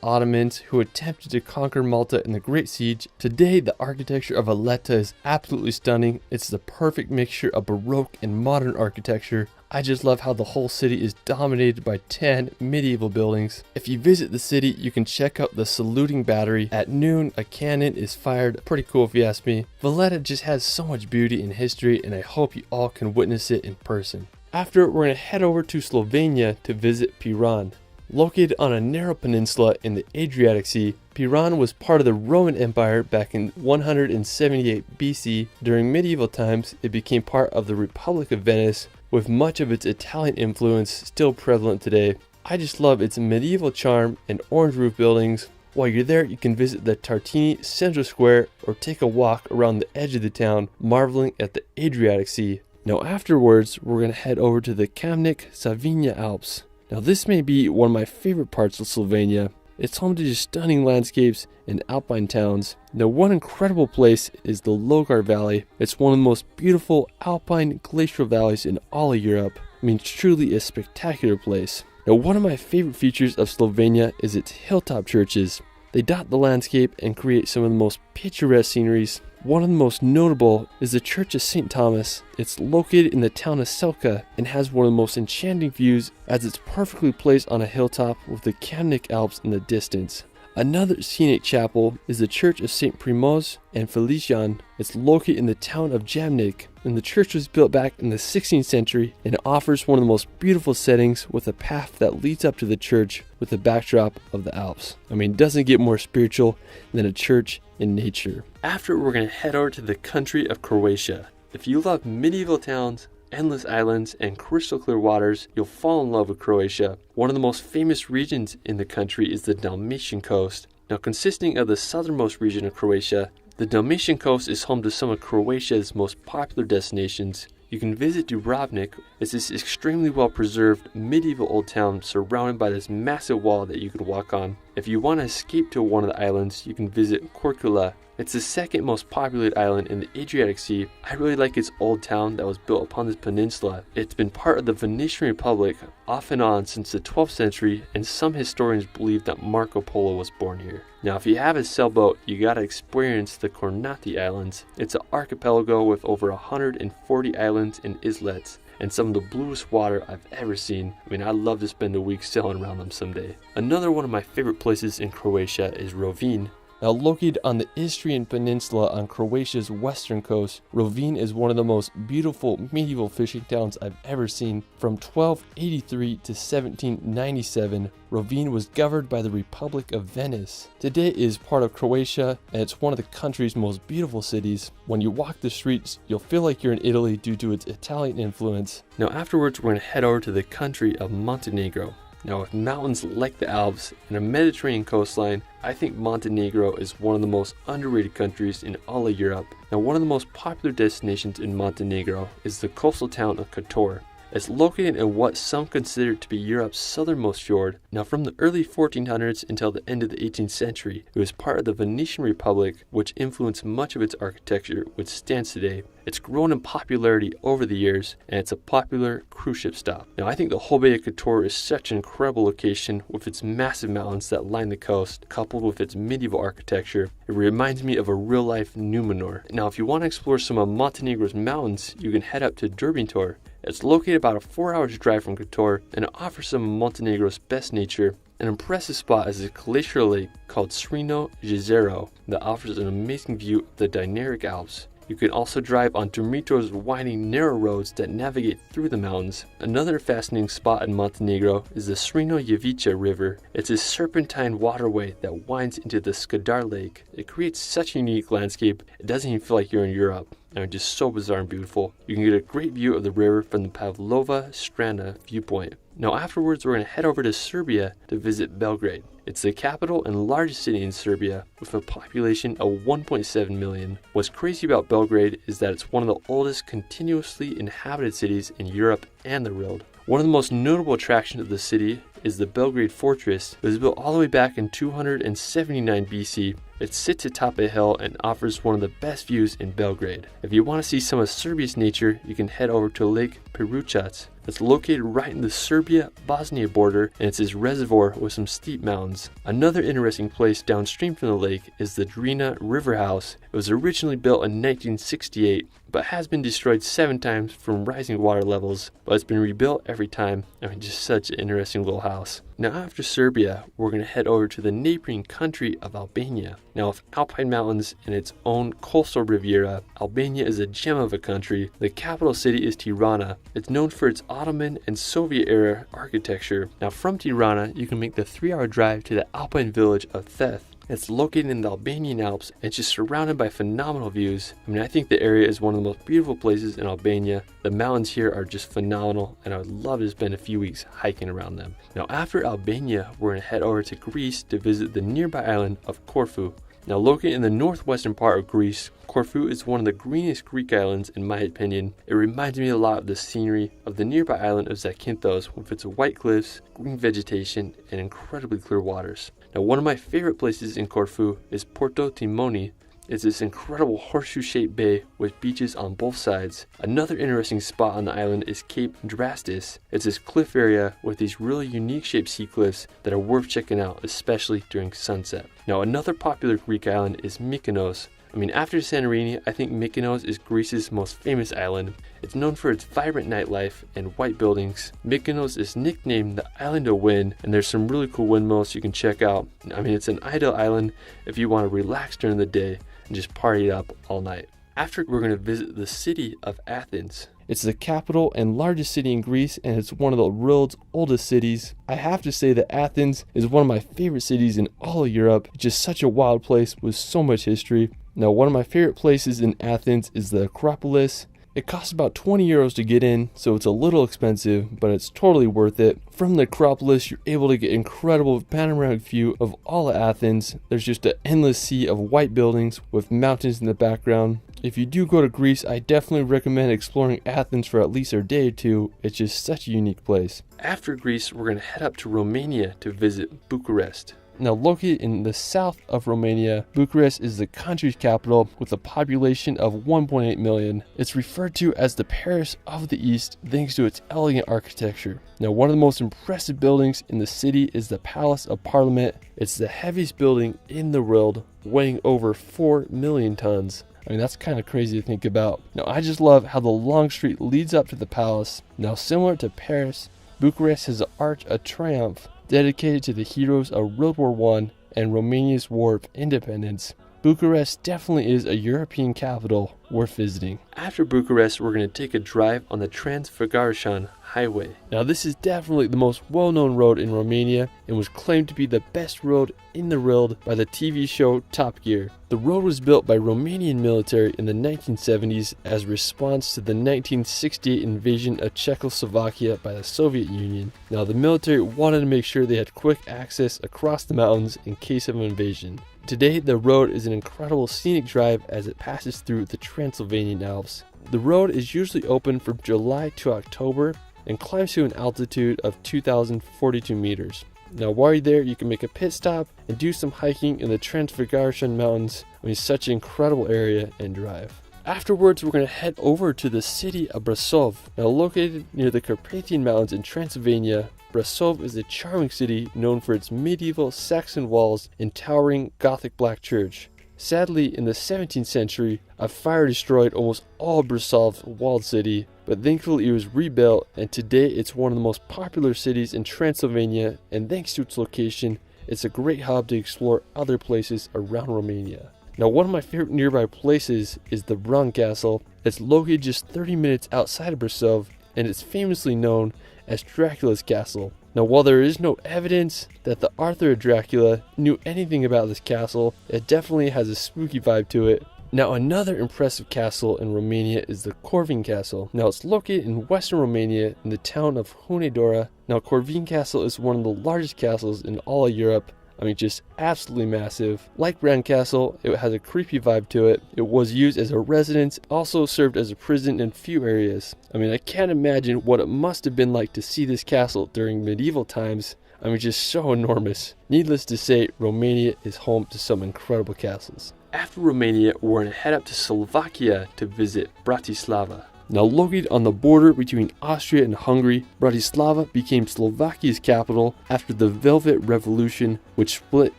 Ottomans who attempted to conquer Malta in the Great Siege. Today, the architecture of Valletta is absolutely stunning. It's the perfect mixture of Baroque and modern architecture. I just love how the whole city is dominated by 10 medieval buildings. If you visit the city, you can check out the saluting battery. At noon, a cannon is fired. Pretty cool if you ask me. Valletta just has so much beauty and history, and I hope you all can witness it in person. After, we're going to head over to Slovenia to visit Piran. Located on a narrow peninsula in the Adriatic Sea, Piran was part of the Roman Empire back in 178 BC. During medieval times, it became part of the Republic of Venice, with much of its Italian influence still prevalent today. I just love its medieval charm and orange roof buildings. While you're there, you can visit the Tartini Central Square or take a walk around the edge of the town, marveling at the Adriatic Sea. Now, afterwards, we're going to head over to the Kamnik-Savinja Alps. Now, this may be one of my favorite parts of Slovenia. It's home to just stunning landscapes and alpine towns. Now, one incredible place is the Logar Valley. It's one of the most beautiful alpine glacial valleys in all of Europe. It's truly a spectacular place. Now, one of my favorite features of Slovenia is its hilltop churches. They dot the landscape and create some of the most picturesque sceneries. One of the most notable is the Church of St. Thomas. It's located in the town of Selka and has one of the most enchanting views as it's perfectly placed on a hilltop with the Kamnik Alps in the distance. Another scenic chapel is the Church of St. Primoz and Felician. It's located in the town of Jamnik, and the church was built back in the 16th century and it offers one of the most beautiful settings with a path that leads up to the church with the backdrop of the Alps. It doesn't get more spiritual than a church in nature. After, we're going to head over to the country of Croatia. If you love medieval towns, endless islands, and crystal clear waters, you'll fall in love with Croatia. One of the most famous regions in the country is the Dalmatian coast. Now, consisting of the southernmost region of Croatia, the Dalmatian coast is home to some of Croatia's most popular destinations. You can visit Dubrovnik. It's this extremely well preserved medieval old town surrounded by this massive wall that you can walk on. If you want to escape to one of the islands, you can visit Korčula. It's the second most populated island in the Adriatic Sea. I really like its old town that was built upon this peninsula. It's been part of the Venetian Republic off and on since the 12th century, and some historians believe that Marco Polo was born here. Now, if you have a sailboat, you gotta experience the Kornati Islands. It's an archipelago with over 140 islands and islets, and some of the bluest water I've ever seen. I'd love to spend a week sailing around them someday. Another one of my favorite places in Croatia is Rovinj. Now, located on the Istrian Peninsula on Croatia's western coast, Rovinj is one of the most beautiful medieval fishing towns I've ever seen. From 1283 to 1797, Rovinj was governed by the Republic of Venice. Today it is part of Croatia, and it's one of the country's most beautiful cities. When you walk the streets, you'll feel like you're in Italy due to its Italian influence. Now, afterwards, we're going to head over to the country of Montenegro. Now, with mountains like the Alps and a Mediterranean coastline, I think Montenegro is one of the most underrated countries in all of Europe. Now, one of the most popular destinations in Montenegro is the coastal town of Kotor. It's located in what some consider to be Europe's southernmost fjord. Now, from the early 1400s until the end of the 18th century, it was part of the Venetian Republic, which influenced much of its architecture, which stands today. It's grown in popularity over the years, and it's a popular cruise ship stop. Now, I think the whole Bay of Kotor is such an incredible location with its massive mountains that line the coast, coupled with its medieval architecture. It reminds me of a real-life Numenor. Now, if you want to explore some of Montenegro's mountains, you can head up to Derbentor. It's located about a 4-hour drive from Kotor, and it offers some of Montenegro's best nature. An impressive spot is a glacial lake called Crno Jezero that offers an amazing view of the Dinaric Alps. You can also drive on Derbentor's winding, narrow roads that navigate through the mountains. Another fascinating spot in Montenegro is the Crno-Jevica River. It's a serpentine waterway that winds into the Skadar Lake. It creates such a unique landscape, it doesn't even feel like you're in Europe. And just so bizarre and beautiful. You can get a great view of the river from the Pavlova Strana viewpoint. Now afterwards, we're going to head over to Serbia to visit Belgrade. It's the capital and largest city in Serbia with a population of 1.7 million. What's crazy about Belgrade is that it's one of the oldest continuously inhabited cities in Europe and the world. One of the most notable attractions of the city is the Belgrade Fortress. It was built all the way back in 279 BC. It sits atop a hill and offers one of the best views in Belgrade. If you want to see some of Serbia's nature, you can head over to Lake Peručac. It's located right in the Serbia-Bosnia border, and it's this reservoir with some steep mountains. Another interesting place downstream from the lake is the Drina River House. It was originally built in 1968, but has been destroyed 7 times from rising water levels, but it's been rebuilt every time. I mean, just such an interesting little house. Now after Serbia, we're going to head over to the neighboring country of Albania. Now with alpine mountains and its own coastal riviera, Albania is a gem of a country. The capital city is Tirana. It's known for its Ottoman and Soviet era architecture. Now from Tirana, you can make the 3-hour drive to the alpine village of Theth. It's located in the Albanian Alps and it's just surrounded by phenomenal views. I mean, I think the area is one of the most beautiful places in Albania. The mountains here are just phenomenal and I would love to spend a few weeks hiking around them. Now after Albania, we're going to head over to Greece to visit the nearby island of Corfu. Now located in the northwestern part of Greece, Corfu is one of the greenest Greek islands in my opinion. It reminds me a lot of the scenery of the nearby island of Zakynthos with its white cliffs, green vegetation, and incredibly clear waters. Now one of my favorite places in Corfu is Porto Timoni. It's this incredible horseshoe-shaped bay with beaches on both sides. Another interesting spot on the island is Cape Drastis. It's this cliff area with these really unique shaped sea cliffs that are worth checking out, especially during sunset. Now another popular Greek island is Mykonos. I mean, after Santorini, I think Mykonos is Greece's most famous island. It's known for its vibrant nightlife and white buildings. Mykonos is nicknamed the Island of Wind, and there's some really cool windmills you can check out. I mean, it's an ideal island if you want to relax during the day and just party it up all night. After, we're going to visit the city of Athens. It's the capital and largest city in Greece, and it's one of the world's oldest cities. I have to say that Athens is one of my favorite cities in all of Europe. It's just such a wild place with so much history. Now, one of my favorite places in Athens is the Acropolis. It costs about 20 euros to get in, so it's a little expensive, but it's totally worth it. From the Acropolis, you're able to get incredible panoramic view of all of Athens. There's just an endless sea of white buildings with mountains in the background. If you do go to Greece, I definitely recommend exploring Athens for at least a day or two. It's just such a unique place. After Greece, we're going to head up to Romania to visit Bucharest. Now located in the south of Romania, Bucharest is the country's capital with a population of 1.8 million. It's referred to as the Paris of the East thanks to its elegant architecture. Now one of the most impressive buildings in the city is the Palace of Parliament. It's the heaviest building in the world, weighing over 4 million tons. I mean, that's kind of crazy to think about. Now I just love how the long street leads up to the palace. Now similar to Paris, Bucharest has the Arch of Triumph, dedicated to the heroes of World War I and Romania's War of Independence. Bucharest definitely is a European capital worth visiting. After Bucharest, we're going to take a drive on the Trans-Făgărașan Highway. Now this is definitely the most well-known road in Romania and was claimed to be the best road in the world by the TV show Top Gear. The road was built by Romanian military in the 1970s as a response to the 1968 invasion of Czechoslovakia by the Soviet Union. Now the military wanted to make sure they had quick access across the mountains in case of an invasion. Today, the road is an incredible scenic drive as it passes through the Transylvanian Alps. The road is usually open from July to October and climbs to an altitude of 2,042 meters. Now while you're there, you can make a pit stop and do some hiking in the Trans-Făgărașan Mountains. I mean, such an incredible area and drive. afterwards, we're going to head over to the city of Brasov. Now located near the Carpathian Mountains in Transylvania, Brasov is a charming city known for its medieval Saxon walls and towering Gothic black church. Sadly, in the 17th century, a fire destroyed almost all of Brasov's walled city, but thankfully it was rebuilt, and today it's one of the most popular cities in Transylvania, and thanks to its location, it's a great hub to explore other places around Romania. Now, one of my favorite nearby places is the Bran Castle. It's located just 30 minutes outside of Brasov, and it's famously known as Dracula's castle. Now, while there is no evidence that the author of Dracula knew anything about this castle, it definitely has a spooky vibe to it. Now, another impressive castle in Romania is the Corvin Castle. Now, it's located in western Romania in the town of Hunedoara. Now, Corvin Castle is one of the largest castles in all of Europe. I mean, just absolutely massive. Like Bran Castle, it has a creepy vibe to it. It was used as a residence, also served as a prison in few areas. I mean, I can't imagine what it must have been like to see this castle during medieval times. I mean, just so enormous. Needless to say, Romania is home to some incredible castles. After Romania, we're going to head up to Slovakia to visit Bratislava. Now located on the border between Austria and Hungary, Bratislava became Slovakia's capital after the Velvet Revolution, which split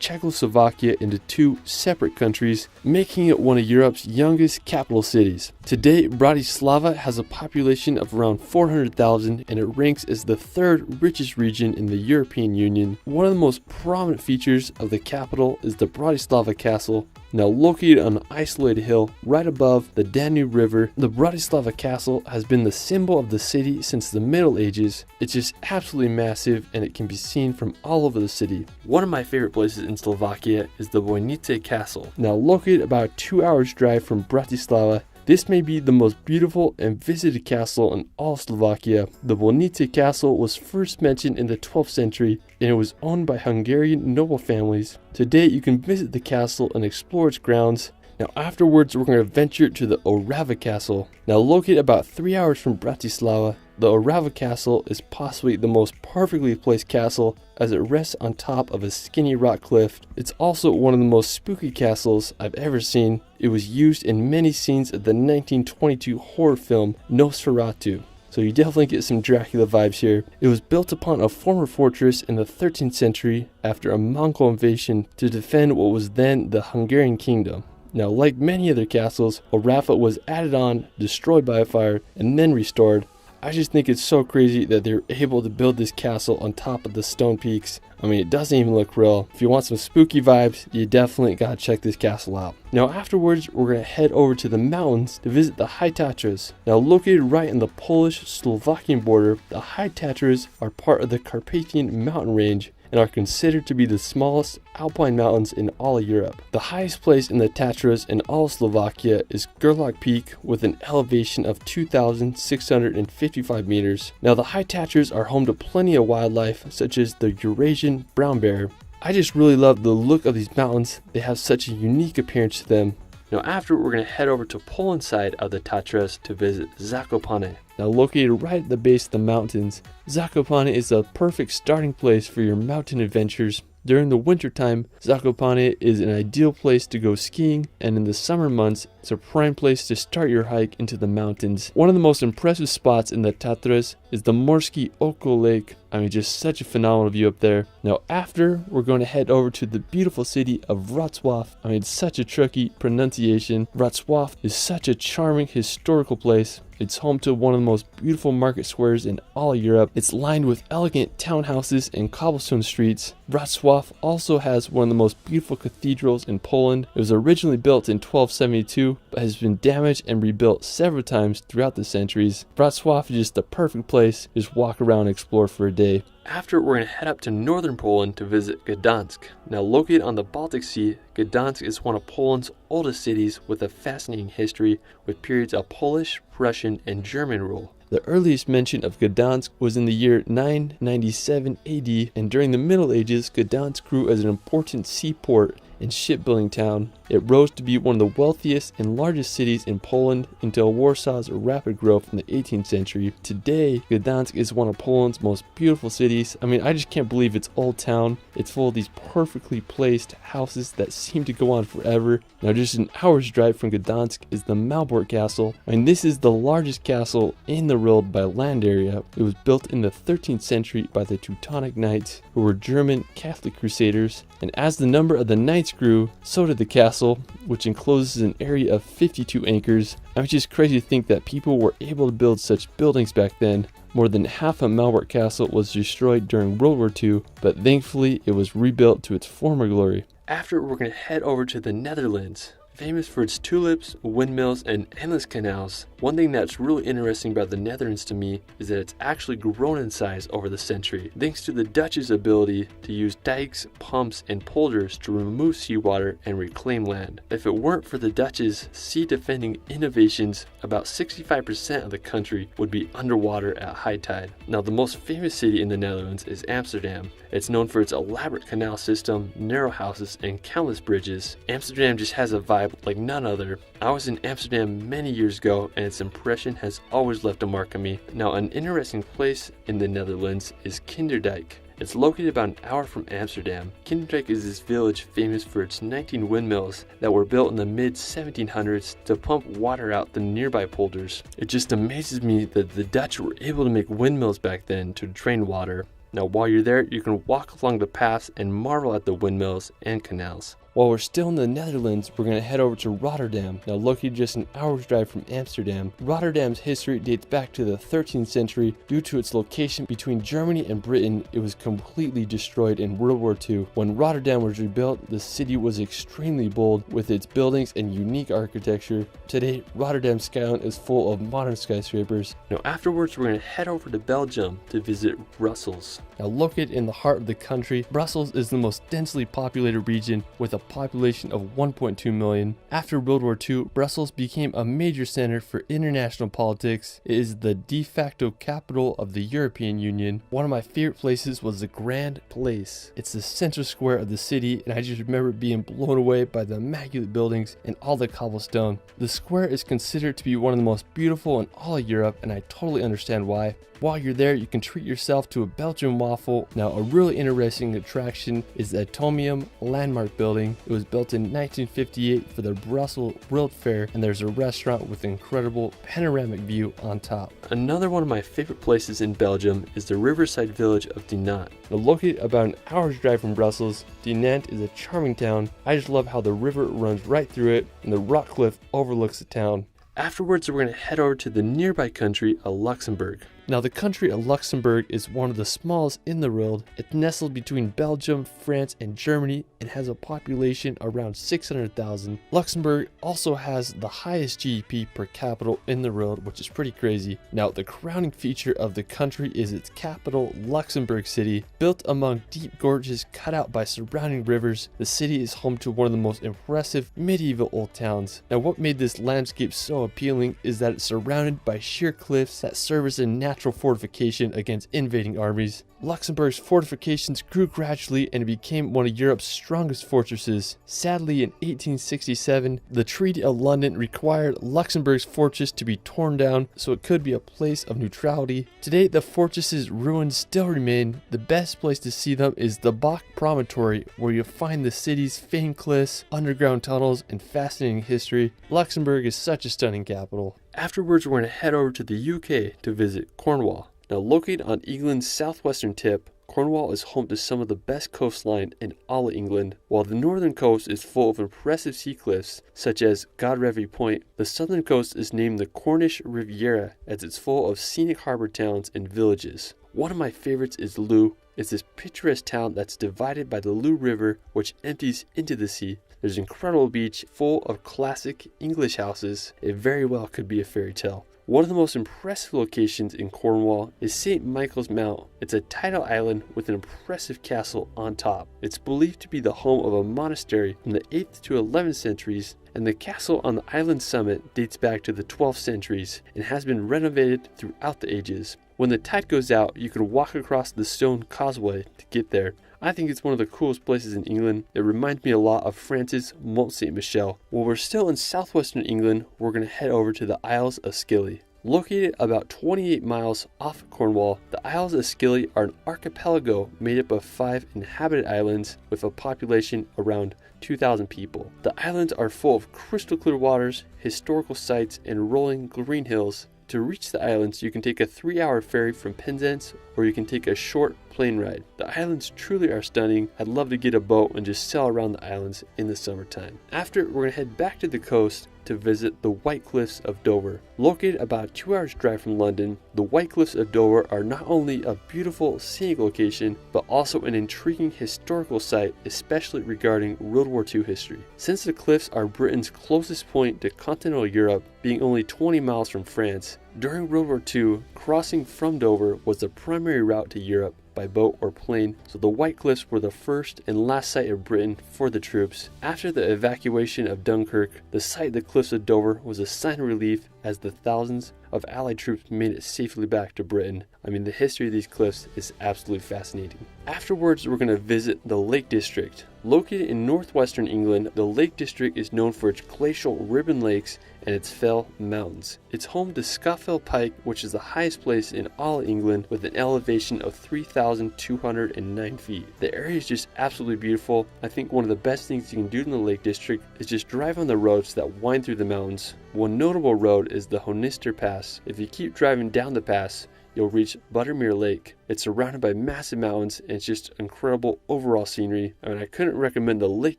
Czechoslovakia into two separate countries, making it one of Europe's youngest capital cities. Today, Bratislava has a population of around 400,000 and it ranks as the third richest region in the European Union. One of the most prominent features of the capital is the Bratislava Castle. Now located on an isolated hill right above the Danube River, the Bratislava Castle has been the symbol of the city since the Middle Ages. It's just absolutely massive and it can be seen from all over the city. One of my favorite places in Slovakia is the Vojnice Castle. Now located about 2 hours drive from Bratislava, this may be the most beautiful and visited castle in all Slovakia. The Vojnice Castle was first mentioned in the 12th century and it was owned by Hungarian noble families. Today you can visit the castle and explore its grounds. Now afterwards we're going to venture to the Orava Castle. Now located about 3 hours from Bratislava, the Orava Castle is possibly the most perfectly placed castle as it rests on top of a skinny rock cliff. It's also one of the most spooky castles I've ever seen. It was used in many scenes of the 1922 horror film Nosferatu. So you definitely get some Dracula vibes here. It was built upon a former fortress in the 13th century after a Mongol invasion to defend what was then the Hungarian kingdom. Now, like many other castles, Orava was added on, destroyed by a fire, and then restored. I just think it's so crazy that they were able to build this castle on top of the stone peaks. I mean, it doesn't even look real. If you want some spooky vibes, you definitely gotta check this castle out. Now afterwards, we're gonna head over to the mountains to visit the High Tatras. Now located right in the Polish-Slovakian border, the High Tatras are part of the Carpathian mountain range and are considered to be the smallest alpine mountains in all of Europe. The highest place in the Tatras in all Slovakia is Gerlach Peak with an elevation of 2,655 meters. Now the High Tatras are home to plenty of wildlife such as the Eurasian brown bear. I just really love the look of these mountains. They have such a unique appearance to them. Now after, we're going to head over to Poland side of the Tatras to visit Zakopane. Now located right at the base of the mountains, Zakopane is a perfect starting place for your mountain adventures. During the wintertime, Zakopane is an ideal place to go skiing, and in the summer months, it's a prime place to start your hike into the mountains. One of the most impressive spots in the Tatras is the Morskie Oko Lake. I mean, just such a phenomenal view up there. Now after, we're going to head over to the beautiful city of Wrocław. I mean, it's such a tricky pronunciation. Wrocław is such a charming historical place. It's home to one of the most beautiful market squares in all of Europe. It's lined with elegant townhouses and cobblestone streets. Wrocław also has one of the most beautiful cathedrals in Poland. It was originally built in 1272, but has been damaged and rebuilt several times throughout the centuries. Wrocław is just the perfect place to just walk around and explore for a day. After, we're going to head up to northern Poland to visit Gdansk. Now located on the Baltic Sea, Gdansk is one of Poland's oldest cities with a fascinating history with periods of Polish, Russian, and German rule. The earliest mention of Gdansk was in the year 997 AD, and during the Middle Ages, Gdansk grew as an important seaport and shipbuilding town. It rose to be one of the wealthiest and largest cities in Poland until Warsaw's rapid growth in the 18th century. Today, Gdansk is one of Poland's most beautiful cities. I mean, I just can't believe it's old town. It's full of these perfectly placed houses that seem to go on forever. Now, just an hour's drive from Gdansk is the Malbork Castle, and this is the largest castle in the world by land area. It was built in the 13th century by the Teutonic Knights, who were German Catholic crusaders, and as the number of the knights grew, so did the castle, which encloses an area of 52 acres. I mean, it's just crazy to think that people were able to build such buildings back then. More than half of Malbork Castle was destroyed during World War II, but thankfully it was rebuilt to its former glory. After, we're going to head over to the Netherlands. Famous for its tulips, windmills, and endless canals. One thing that's really interesting about the Netherlands to me is that it's actually grown in size over the century, thanks to the Dutch's ability to use dikes, pumps, and polders to remove seawater and reclaim land. If it weren't for the Dutch's sea-defending innovations, about 65% of the country would be underwater at high tide. Now, the most famous city in the Netherlands is Amsterdam. It's known for its elaborate canal system, narrow houses, and countless bridges. Amsterdam just has a vibe like none other. I was in Amsterdam many years ago, and its impression has always left a mark on me. Now, an interesting place in the Netherlands is Kinderdijk. It's located about an hour from Amsterdam. Kinderdijk is this village famous for its 19 windmills that were built in the mid-1700s to pump water out the nearby polders. It just amazes me that the Dutch were able to make windmills back then to drain water. Now, while you're there, you can walk along the paths and marvel at the windmills and canals. While we're still in the Netherlands, we're going to head over to Rotterdam, now located just an hour's drive from Amsterdam. Rotterdam's history dates back to the 13th century. Due to its location between Germany and Britain, it was completely destroyed in World War II. When Rotterdam was rebuilt, the city was extremely bold with its buildings and unique architecture. Today, Rotterdam's skyline is full of modern skyscrapers. Now, afterwards, we're going to head over to Belgium to visit Brussels. Now, located in the heart of the country, Brussels is the most densely populated region with a population of 1.2 million. After World War II, Brussels became a major center for international politics. It is the de facto capital of the European Union. One of my favorite places was the Grand Place. It's the center square of the city, and I just remember being blown away by the immaculate buildings and all the cobblestone. The square is considered to be one of the most beautiful in all of Europe, and I totally understand why. While you're there, you can treat yourself to a Belgian waffle. Now, a really interesting attraction is the Atomium Landmark Building. It was built in 1958 for the Brussels World Fair, and there's a restaurant with an incredible panoramic view on top. Another one of my favorite places in Belgium is the riverside village of Dinant. Now, located about an hour's drive from Brussels, Dinant is a charming town. I just love how the river runs right through it, and the rock cliff overlooks the town. Afterwards, we're going to head over to the nearby country of Luxembourg. Now, the country of Luxembourg is one of the smallest in the world. It's nestled between Belgium, France, and Germany and has a population around 600,000. Luxembourg also has the highest GDP per capita in the world, which is pretty crazy. Now, the crowning feature of the country is its capital, Luxembourg City. Built among deep gorges cut out by surrounding rivers, the city is home to one of the most impressive medieval old towns. Now, what made this landscape so appealing is that it's surrounded by sheer cliffs that serve as a natural fortification against invading armies. Luxembourg's fortifications grew gradually and it became one of Europe's strongest fortresses. Sadly, in 1867, the Treaty of London required Luxembourg's fortress to be torn down so it could be a place of neutrality. Today, the fortress's ruins still remain. The best place to see them is the Bach Promontory, where you'll find the city's famed cliffs, underground tunnels, and fascinating history. Luxembourg is such a stunning capital. Afterwards, we're going to head over to the UK to visit Cornwall. Now, located on England's southwestern tip, Cornwall is home to some of the best coastline in all of England. While the northern coast is full of impressive sea cliffs, such as Godrevy Point, the southern coast is named the Cornish Riviera as it's full of scenic harbor towns and villages. One of my favorites is Looe. It's this picturesque town that's divided by the Looe River, which empties into the sea. There's an incredible beach full of classic English houses. It very well could be a fairy tale. One of the most impressive locations in Cornwall is St. Michael's Mount. It's a tidal island with an impressive castle on top. It's believed to be the home of a monastery from the 8th to 11th centuries, and the castle on the island summit dates back to the 12th centuries and has been renovated throughout the ages. When the tide goes out, you can walk across the stone causeway to get there. I think it's one of the coolest places in England. It reminds me a lot of France's Mont Saint Michel. While we're still in southwestern England, we're going to head over to the Isles of Scilly. Located about 28 miles off Cornwall, the Isles of Scilly are an archipelago made up of 5 inhabited islands with a population around 2,000 people. The islands are full of crystal clear waters, historical sites, and rolling green hills. To reach the islands, you can take a 3-hour ferry from Penzance, or you can take a short plane ride. The islands truly are stunning. I'd love to get a boat and just sail around the islands in the summertime. After, we're going to head back to the coast to visit the White Cliffs of Dover. Located about a 2 hours drive from London, the White Cliffs of Dover are not only a beautiful scenic location, but also an intriguing historical site, especially regarding World War II history. Since the cliffs are Britain's closest point to continental Europe, being only 20 miles from France, during World War II, crossing from Dover was the primary route to Europe by boat or plane, so the White Cliffs were the first and last site of Britain for the troops. After the evacuation of Dunkirk, the site of the Cliffs of Dover was a sign of relief as the thousands of Allied troops made it safely back to Britain. I mean, the history of these cliffs is absolutely fascinating. Afterwards, we're going to visit the Lake District. Located in northwestern England, the Lake District is known for its glacial ribbon lakes and its fell mountains. It's home to Scafell Pike, which is the highest place in all of England with an elevation of 3,209 feet. The area is just absolutely beautiful. I think one of the best things you can do in the Lake District is just drive on the roads that wind through the mountains. One notable road is the Honister Pass. If you keep driving down the pass, you'll reach Buttermere Lake. It's surrounded by massive mountains and it's just incredible overall scenery. I mean, I couldn't recommend the Lake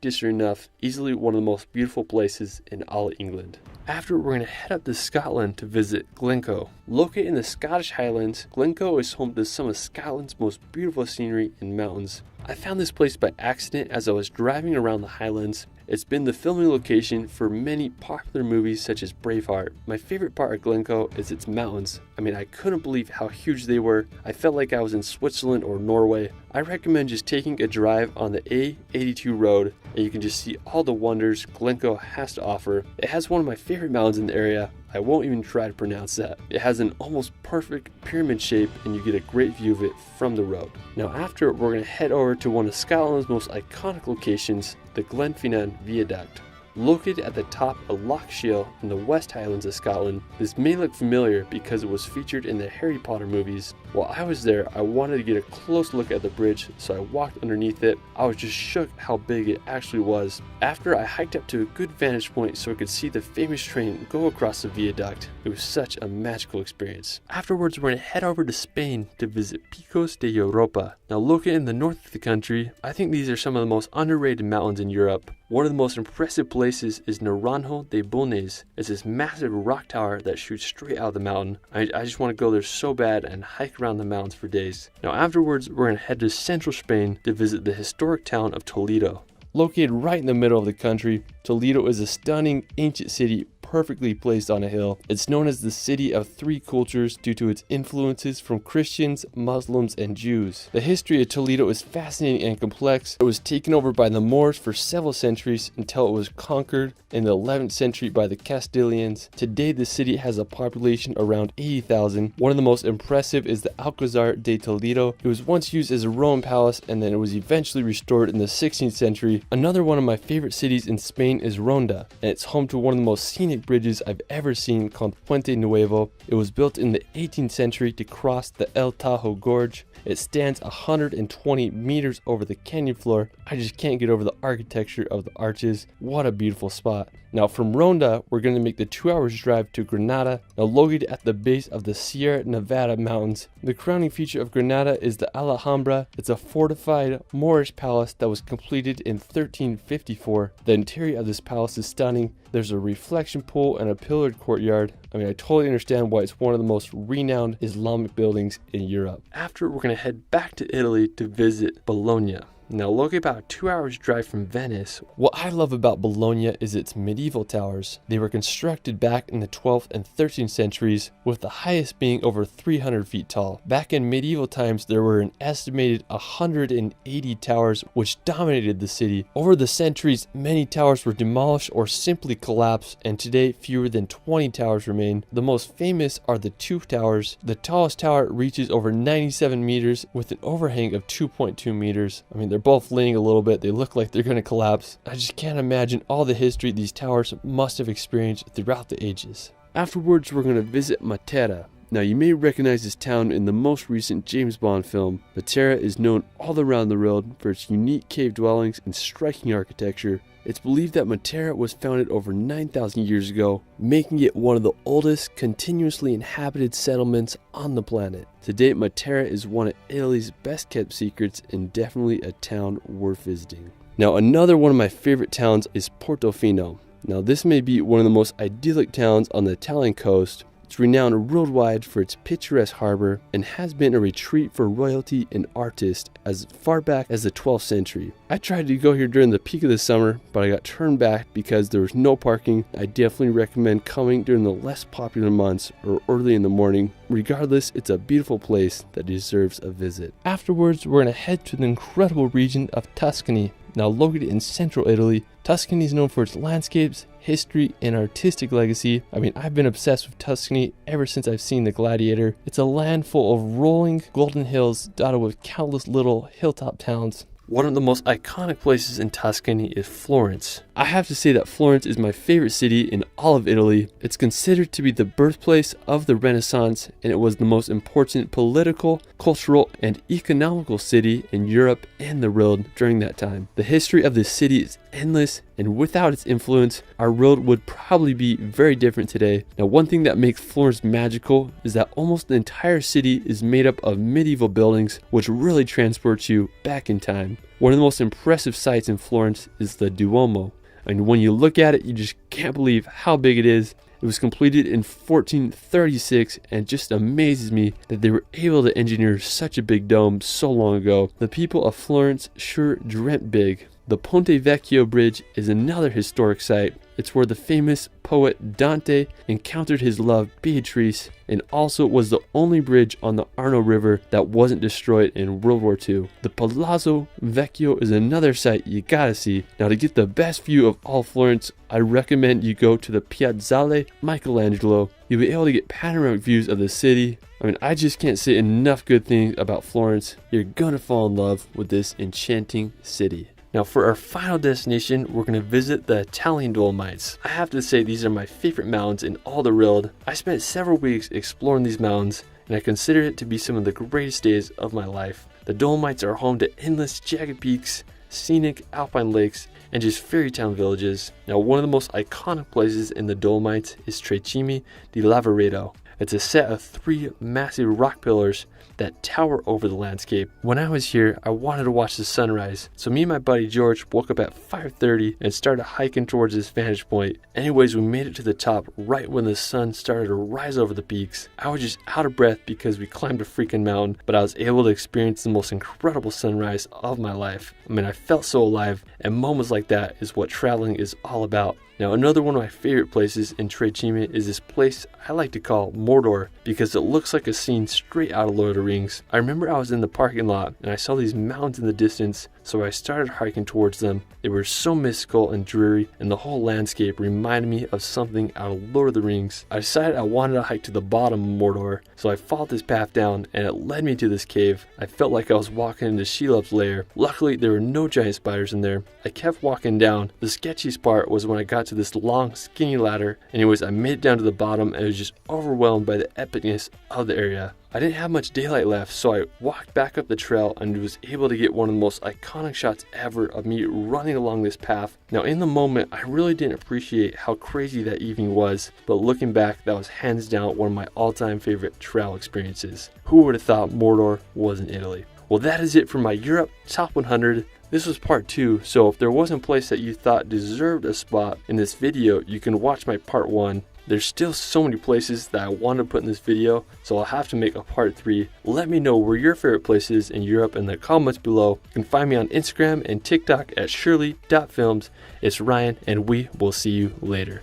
District enough. Easily one of the most beautiful places in all of England. After, we're going to head up to Scotland to visit Glencoe. Located in the Scottish Highlands, Glencoe is home to some of Scotland's most beautiful scenery and mountains. I found this place by accident as I was driving around the Highlands. It's been the filming location for many popular movies such as Braveheart. My favorite part of Glencoe is its mountains. I mean, I couldn't believe how huge they were. I felt like I was in Switzerland or Norway. I recommend just taking a drive on the A82 road and you can just see all the wonders Glencoe has to offer. It has one of my favorite mountains in the area. I won't even try to pronounce that. It has an almost perfect pyramid shape and you get a great view of it from the road. Now after, we're going to head over to one of Scotland's most iconic locations, the Glenfinnan Viaduct. Located at the top of Loch Shiel in the West Highlands of Scotland, this may look familiar because it was featured in the Harry Potter movies. While I was there, I wanted to get a close look at the bridge, so I walked underneath it. I was just shook how big it actually was. After, I hiked up to a good vantage point so I could see the famous train go across the viaduct. It was such a magical experience. Afterwards, we're going to head over to Spain to visit Picos de Europa. Now, located in the north of the country, I think these are some of the most underrated mountains in Europe. One of the most impressive places is Naranjo de Bulnes. It's this massive rock tower that shoots straight out of the mountain. I just want to go there so bad and hike around the mountains for days. Now afterwards, we're going to head to central Spain to visit the historic town of Toledo. Located right in the middle of the country, Toledo is a stunning ancient city perfectly placed on a hill. It's known as the City of Three Cultures due to its influences from Christians, Muslims, and Jews. The history of Toledo is fascinating and complex. It was taken over by the Moors for several centuries until it was conquered in the 11th century by the Castilians. Today, the city has a population around 80,000. One of the most impressive is the Alcazar de Toledo. It was once used as a Roman palace and then it was eventually restored in the 16th century. Another one of my favorite cities in Spain is Ronda, and it's home to one of the most scenic bridges I've ever seen called Puente Nuevo. It was built in the 18th century to cross the El Tajo Gorge. It stands 120 meters over the canyon floor. I just can't get over the architecture of the arches. What a beautiful spot. Now from Ronda, we're going to make the 2 hours drive to Granada, now located at the base of the Sierra Nevada mountains. The crowning feature of Granada is the Alhambra. It's a fortified Moorish palace that was completed in 1354. The interior of this palace is stunning. There's a reflection pool and a pillared courtyard. I mean, I totally understand why it's one of the most renowned Islamic buildings in Europe. After, we're going to head back to Italy to visit Bologna. Now located about a 2 hours drive from Venice, what I love about Bologna is its medieval towers. They were constructed back in the 12th and 13th centuries, with the highest being over 300 feet tall. Back in medieval times, there were an estimated 180 towers which dominated the city. Over the centuries, many towers were demolished or simply collapsed, and today fewer than 20 towers remain. The most famous are the two towers. The tallest tower reaches over 97 meters with an overhang of 2.2 meters. I mean, they're both leaning a little bit. They look like they're going to collapse. I just can't imagine all the history these towers must have experienced throughout the ages. Afterwards, we're going to visit Matera. Now, you may recognize this town in the most recent James Bond film. Matera is known all around the world for its unique cave dwellings and striking architecture. It's believed that Matera was founded over 9,000 years ago, making it one of the oldest continuously inhabited settlements on the planet. To date, Matera is one of Italy's best kept secrets and definitely a town worth visiting. Now, another one of my favorite towns is Portofino. Now, this may be one of the most idyllic towns on the Italian coast. It's renowned worldwide for its picturesque harbor and has been a retreat for royalty and artists as far back as the 12th century. I tried to go here during the peak of the summer, but I got turned back because there was no parking. I definitely recommend coming during the less popular months or early in the morning. Regardless, it's a beautiful place that deserves a visit. Afterwards, we're going to head to the incredible region of Tuscany. Now located in central Italy, Tuscany is known for its landscapes, history, and artistic legacy. I mean, I've been obsessed with Tuscany ever since I've seen The Gladiator. It's a land full of rolling golden hills dotted with countless little hilltop towns. One of the most iconic places in Tuscany is Florence. I have to say that Florence is my favorite city in all of Italy. It's considered to be the birthplace of the Renaissance, and it was the most important political, cultural, and economical city in Europe and the world during that time. The history of this city is endless, and without its influence, our world would probably be very different today. Now, one thing that makes Florence magical is that almost the entire city is made up of medieval buildings, which really transports you back in time. One of the most impressive sights in Florence is the Duomo. And when you look at it, you just can't believe how big it is. It was completed in 1436, and it just amazes me that they were able to engineer such a big dome so long ago. The people of Florence sure dreamt big. The Ponte Vecchio Bridge is another historic site. It's where the famous poet Dante encountered his love Beatrice, and also was the only bridge on the Arno River that wasn't destroyed in World War II. The Palazzo Vecchio is another site you gotta see. Now, to get the best view of all Florence, I recommend you go to the Piazzale Michelangelo. You'll be able to get panoramic views of the city. I mean, I just can't say enough good things about Florence. You're gonna fall in love with this enchanting city. Now, for our final destination, we're going to visit the Italian Dolomites. I have to say, these are my favorite mountains in all the world. I spent several weeks exploring these mountains, and I consider it to be some of the greatest days of my life. The Dolomites are home to endless jagged peaks, scenic alpine lakes, and just fairy town villages. Now, one of the most iconic places in the Dolomites is Trecime di Lavaredo. It's a set of 3 massive rock pillars that tower over the landscape. When I was here, I wanted to watch the sunrise, so me and my buddy George woke up at 5:30 and started hiking towards this vantage point. Anyways, we made it to the top right when the sun started to rise over the peaks. I was just out of breath because we climbed a freaking mountain, but I was able to experience the most incredible sunrise of my life. I mean, I felt so alive, and moments like that is what traveling is all about. Now, another one of my favorite places in Trecime is this place I like to call Mordor, because it looks like a scene straight out of Lord of the Rings. I remember I was in the parking lot and I saw these mountains in the distance, so I started hiking towards them. They were so mystical and dreary, and the whole landscape reminded me of something out of Lord of the Rings. I decided I wanted to hike to the bottom of Mordor, so I followed this path down, and it led me to this cave. I felt like I was walking into Shelob's lair. Luckily, there were no giant spiders in there. I kept walking down. The sketchiest part was when I got to this long, skinny ladder. Anyways, I made it down to the bottom and was just overwhelmed by the epicness of the area. I didn't have much daylight left, so I walked back up the trail and was able to get one of the most iconic shots ever of me running along this path. Now, in the moment, I really didn't appreciate how crazy that evening was, but looking back, that was hands down one of my all-time favorite travel experiences. Who would have thought Mordor was in Italy? Well, that is it for my Europe Top 100. This was part 2, so if there wasn't a place that you thought deserved a spot in this video, you can watch my part 1. There's still so many places that I want to put in this video, so I'll have to make a part 3. Let me know where your favorite place is in Europe in the comments below. You can find me on Instagram and TikTok at shirley.films. It's Ryan, and we will see you later.